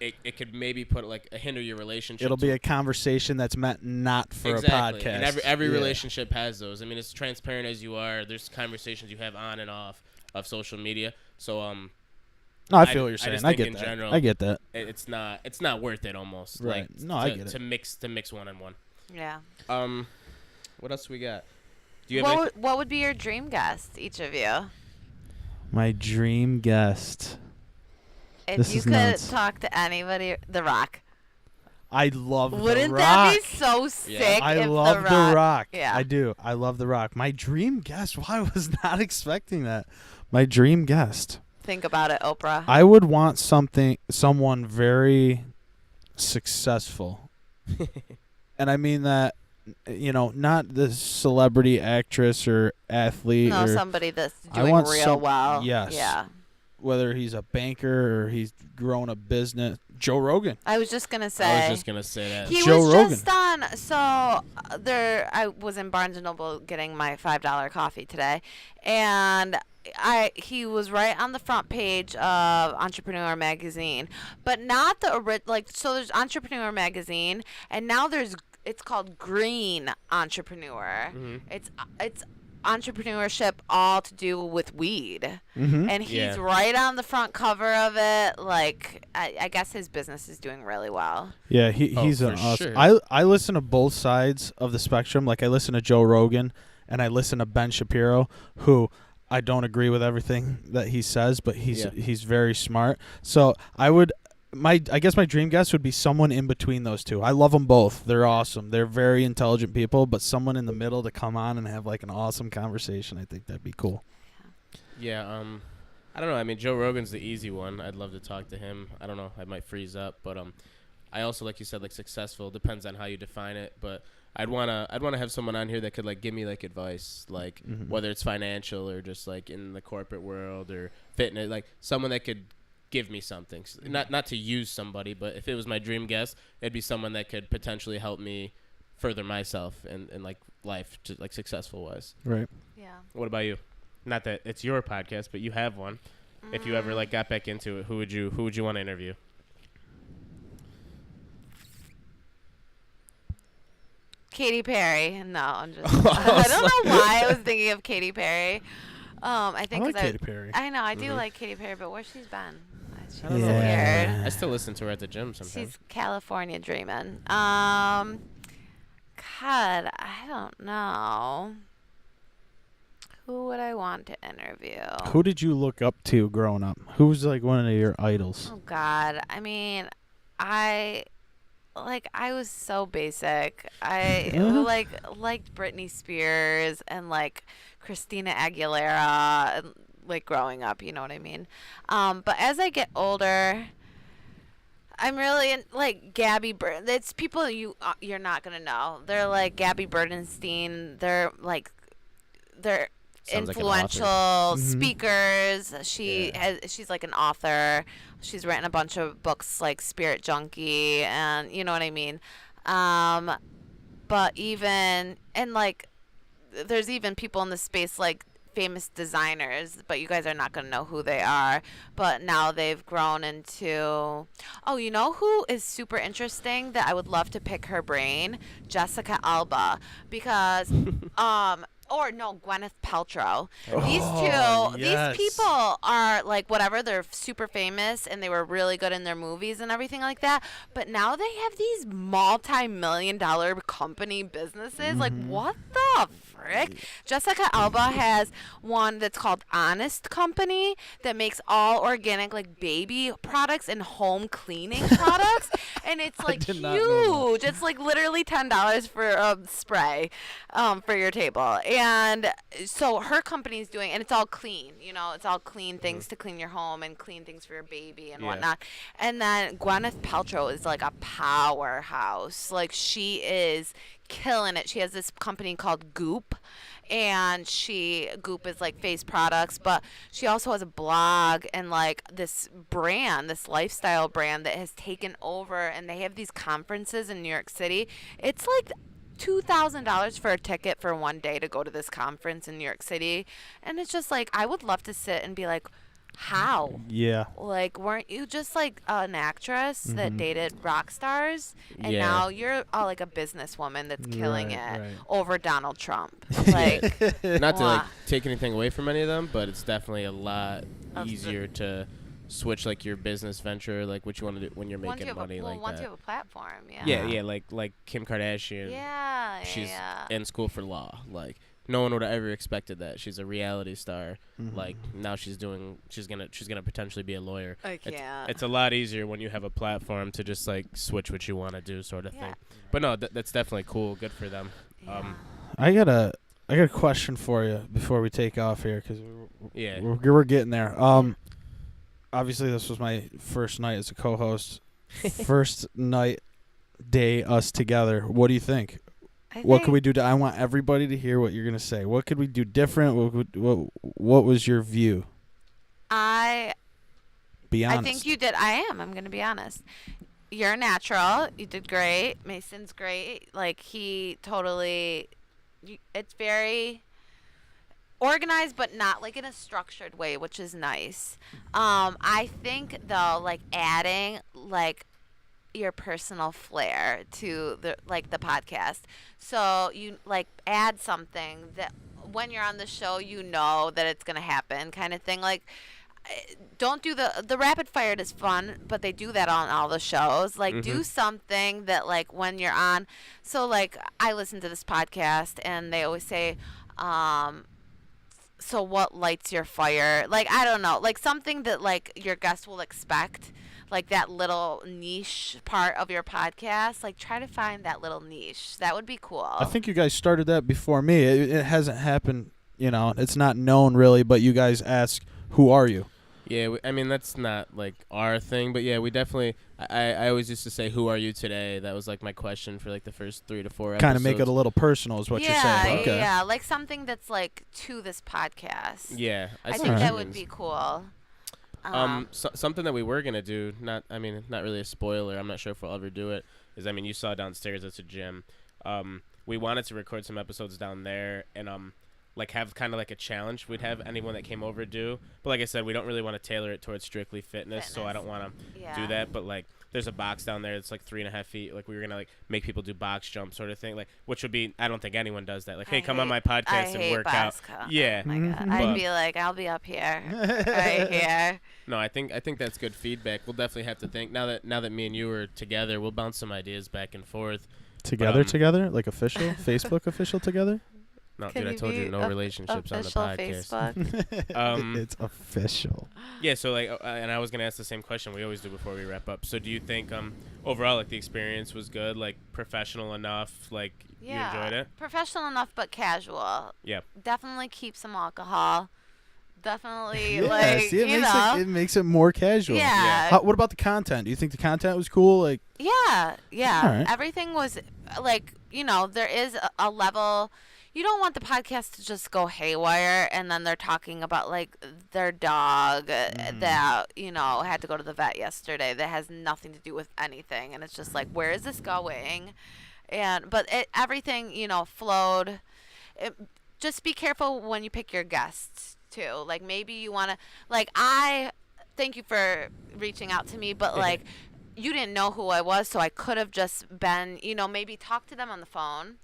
it could maybe put like hinder your relationship. It'll be a conversation that's meant not for a podcast. And every relationship has those. I mean, as transparent as you are, there's conversations you have on and off of social media. So no, I feel what you're saying. I get in that. general, I get that. It's not worth it almost. Right. Like, no, I get it. To mix one on one. Yeah. What else we got? Do you have what would be your dream guest, each of you? My dream guest. If you could talk to anybody, The Rock. I love The Rock. Wouldn't that be so sick? I love The Rock. Yeah. I do. I love The Rock. My dream guest. Well, I was not expecting that. My dream guest. Think about it, Oprah. I would want someone very successful. And I mean that, not the celebrity actress or athlete. No, somebody that's doing real well. Yes. Yeah. Whether he's a banker or he's grown a business Joe Rogan. I was just gonna say. I was just gonna say that. He Joe was Rogan. just on. So I was in Barnes and Noble getting my $5 coffee today, and he was right on the front page of Entrepreneur Magazine, but not the so there's Entrepreneur Magazine, and now it's called Green Entrepreneur. Mm-hmm. It's entrepreneurship all to do with weed, Mm-hmm. and he's right on the front cover of it. Like I guess his business is doing really well. Yeah, he's an for awesome. sure. I listen to both sides of the spectrum. Like I listen to Joe Rogan and I listen to Ben Shapiro, who I don't agree with everything that he says, but he's very smart. So I guess my dream guest would be someone in between those two. I love them both. They're awesome. They're very intelligent people, but someone in the middle to come on and have like an awesome conversation, I think that'd be cool. Yeah, I don't know. I mean, Joe Rogan's the easy one. I'd love to talk to him. I don't know. I might freeze up, but I also, like you said, like successful depends on how you define it. But I'd wanna have someone on here that could like give me like advice, like whether it's financial or just like in the corporate world or fitness, like someone that could give me something. Not to use somebody, but if it was my dream guest, it'd be someone that could potentially help me further myself and like life, to, like successful wise. Right. Yeah. What about you? Not that it's your podcast, but you have one. If you ever like got back into it, who would you want to interview? Katy Perry. No, I'm just. I don't know why I was thinking of Katy Perry. I think I like 'cause Katy Perry. I know I do like Katy Perry, but where she's been, she's Yeah. weird. I still listen to her at the gym sometimes. She's California dreaming. God, I don't know. Who would I want to interview? Who did you look up to growing up? Who was like one of your idols? Oh God, I mean, I was so basic. I liked Britney Spears and like Christina Aguilera, and, like growing up. You know what I mean? But as I get older, I'm really in, like Gabby. It's people you're not gonna know. They're like Gabby Bernstein. They're Sounds like an influential speakers. She's like an author. She's written a bunch of books like Spirit Junkie, and you know what I mean. But even and like there's even people in the space like famous designers, but you guys are not going to know who they are. But now they've grown into, you know who is super interesting that I would love to pick her brain? Jessica Alba, because or no, Gwyneth Paltrow. These people are like whatever, they're super famous and they were really good in their movies and everything like that, but now they have these multi-million-dollar company businesses. Like what the frick? Jessica Alba has one that's called Honest Company that makes all organic like baby products and home cleaning products, and it's like huge. It's like literally $10 for a spray for your table. And so her company's doing, and it's all clean, it's all clean things to clean your home and clean things for your baby and whatnot. And then Gwyneth Paltrow is like a powerhouse. Like she is killing it. She has this company called Goop, and Goop is like face products, but she also has a blog and like this brand, this lifestyle brand that has taken over, and they have these conferences in New York City. It's like $2,000 for a ticket for one day to go to this conference in New York City. And it's just like, I would love to sit and be like, how? Yeah. Like, weren't you just like an actress that dated rock stars? And now you're like a businesswoman that's killing it over Donald Trump. Like, not to like take anything away from any of them, but it's definitely a lot easier to switch like your business venture, like what you want to do when you're making money like once that. you have a platform, like Kim Kardashian. She's yeah. in school for law. Like no one would have ever expected that. She's a reality star. Like now she's gonna potentially be a lawyer. It's a lot easier when you have a platform to just like switch what you want to do, sort of thing. But no, that's definitely cool. Good for them. I got a question for you before we take off here, because we're getting there. Obviously, this was my first night as a co-host. First day us together. What do you think? What could we do? I want everybody to hear what you're going to say. What could we do different? What was your view? I Be honest. I think you did. I am. I'm going to be honest. You're a natural. You did great. Mason's great. Like, he totally, it's very organized, but not like in a structured way, which is nice. I think though, like adding like your personal flair to the podcast. So you like add something that when you're on the show, you know that it's gonna happen, kind of thing. Like, don't do the rapid fire is fun, but they do that on all the shows. Like, do something that like when you're on. So like I listen to this podcast and they always say, so what lights your fire? Like, I don't know, like something that like your guests will expect, like that little niche part of your podcast. Like, try to find that little niche. That would be cool. I think you guys started that before me. It hasn't happened, it's not known really, but you guys ask, who are you? Yeah, I mean, that's not, like, our thing. But, yeah, we definitely – I always used to say, who are you today? That was, like, my question for, like, the first 3 to 4 episodes. Kind of make it a little personal is what you're saying. Okay. Yeah, like something that's, like, to this podcast. Yeah. I think that would be cool. Something that we were going to do, not really a spoiler. I'm not sure if we'll ever do it, is, I mean, you saw downstairs, it's a gym. We wanted to record some episodes down there and like have kind of like a challenge we'd have anyone that came over do. But like I said, we don't really want to tailor it towards strictly fitness. So I don't want to do that. But like there's a box down there that's like 3.5 feet. Like we were going to like make people do box jump sort of thing, like which would be, I don't think anyone does that. Like, hey, come on my podcast and work out. Yeah. Oh my God. I'd be like, I'll be up here. Right here. No, I think that's good feedback. We'll definitely have to think now that me and you are together, we'll bounce some ideas back and forth. Together? Like official? Facebook official together? No, dude, I told you no relationships on the podcast. Facebook? It's official. Yeah, so like, and I was gonna ask the same question we always do before we wrap up. So, do you think overall like the experience was good, like professional enough, like you enjoyed it? Professional enough, but casual. Yeah. Definitely keep some alcohol. Definitely, see, it makes it more casual. Yeah. What about the content? Do you think the content was cool? Like. Yeah. Right. Everything was like, there is a level. You don't want the podcast to just go haywire and then they're talking about like their dog that, had to go to the vet yesterday that has nothing to do with anything. And it's just like, where is this going? But everything, flowed. Just be careful when you pick your guests too. Like maybe you want to, like, I thank you for reaching out to me, but like you didn't know who I was. So I could have just been, maybe talk to them on the phone.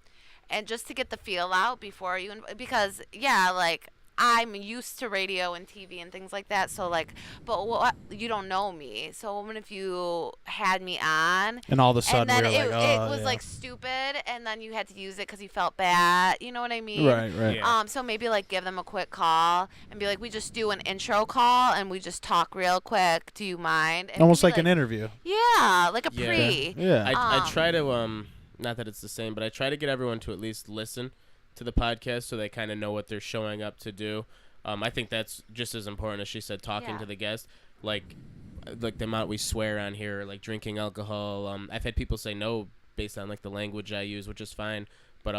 And just to get the feel out before because like I'm used to radio and TV and things like that. So like, but you don't know me. So what if you had me on and all of a sudden and then it was like stupid and then you had to use it because you felt bad. You know what I mean? Right. Yeah. So maybe like give them a quick call and be like, we just do an intro call and we just talk real quick. Do you mind? And almost like an interview. Yeah, like a pre. Yeah. I try to not that it's the same, but I try to get everyone to at least listen to the podcast so they kind of know what they're showing up to do. I think that's just as important as she said, talking to the guest. Like the amount we swear on here, like drinking alcohol. I've had people say no based on like the language I use, which is fine. But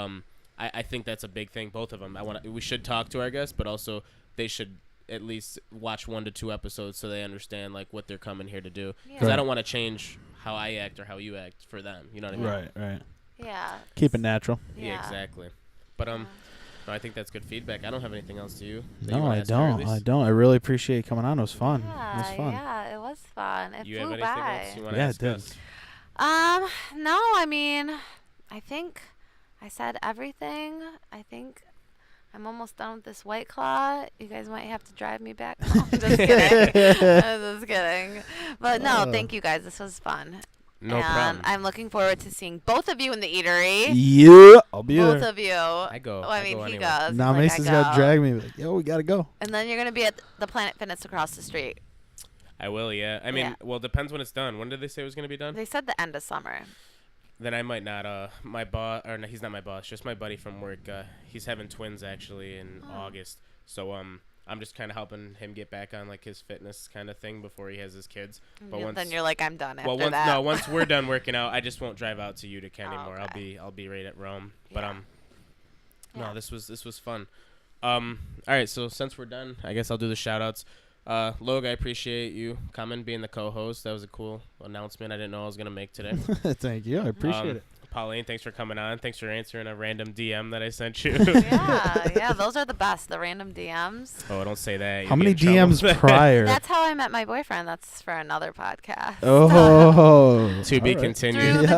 I think that's a big thing. Both of them. We should talk to our guests, but also they should at least watch 1 to 2 episodes so they understand like what they're coming here to do. Because I don't want to change how I act or how you act for them. You know what I mean? Right. Yeah. Keep it natural. Yeah, exactly. But no, I think that's good feedback. I don't have anything else to you. No, I don't. I really appreciate you coming on. It was fun. Yeah, it was fun. Yeah, it was fun. It you flew have by. anything else you want to ask us? No, I mean, I think I said everything. I think I'm almost done with this White Claw. You guys might have to drive me back. No, I'm just kidding. I'm just kidding. But no, thank you guys. This was fun. No problem. I'm looking forward to seeing both of you in the eatery. Yeah, I'll be there. Both of you. I go. I mean, go he anyway. goes. Now Mason's got to drag me. Like, yo, we got to go. And then you're going to be at the Planet Fitness across the street. I will, yeah. I mean, well, it depends when it's done. When did they say it was going to be done? They said the end of summer. Then I might not. My boss, or no, he's not my boss. Just my buddy from work. He's having twins actually in August. So I'm just kind of helping him get back on like his fitness kind of thing before he has his kids. But then you're like, I'm done after that. No, once we're done working out, I just won't drive out to Utica anymore. Okay. I'll be right at Rome. But no, this was fun. All right, so since we're done, I guess I'll do the shout outs. Logan, I appreciate you coming, being the co-host. That was a cool announcement I didn't know I was going to make today. Thank you. I appreciate it. Pauline, thanks for coming on. Thanks for answering a random DM that I sent you. Yeah, those are the best, the random DMs. Oh, don't say that. How many DMs prior? That's how I met my boyfriend. That's for another podcast. Oh. To be continued. Through the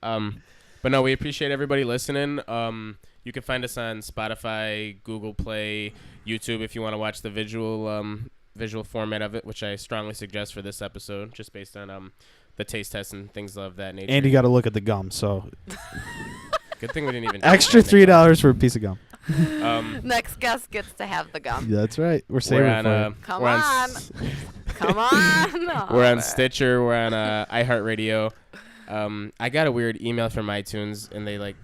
DMs. But no, we appreciate everybody listening. You can find us on Spotify, Google Play, YouTube if you want to watch the visual format of it, which I strongly suggest for this episode, just based on the taste tests and things of that nature. And you got to look at the gum, so. Good thing we didn't even. Extra $3 for a piece of gum. Next guest gets to have the gum. That's right. We're saving for it. Come on. Come on. We're on Stitcher. We're on iHeartRadio. I got a weird email from iTunes, and they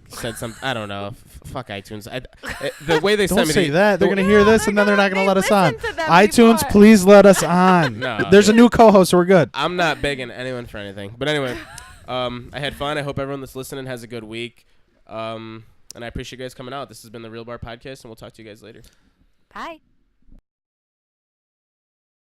said something. I don't know. Fuck iTunes. The way they don't send me say that. They're gonna hear this, and then they're not gonna let us on. iTunes, before. Please let us on. No, there's a new co-host, so we're good. I'm not begging anyone for anything. But anyway, I had fun. I hope everyone that's listening has a good week. And I appreciate you guys coming out. This has been the Real Bar Podcast, and we'll talk to you guys later. Bye.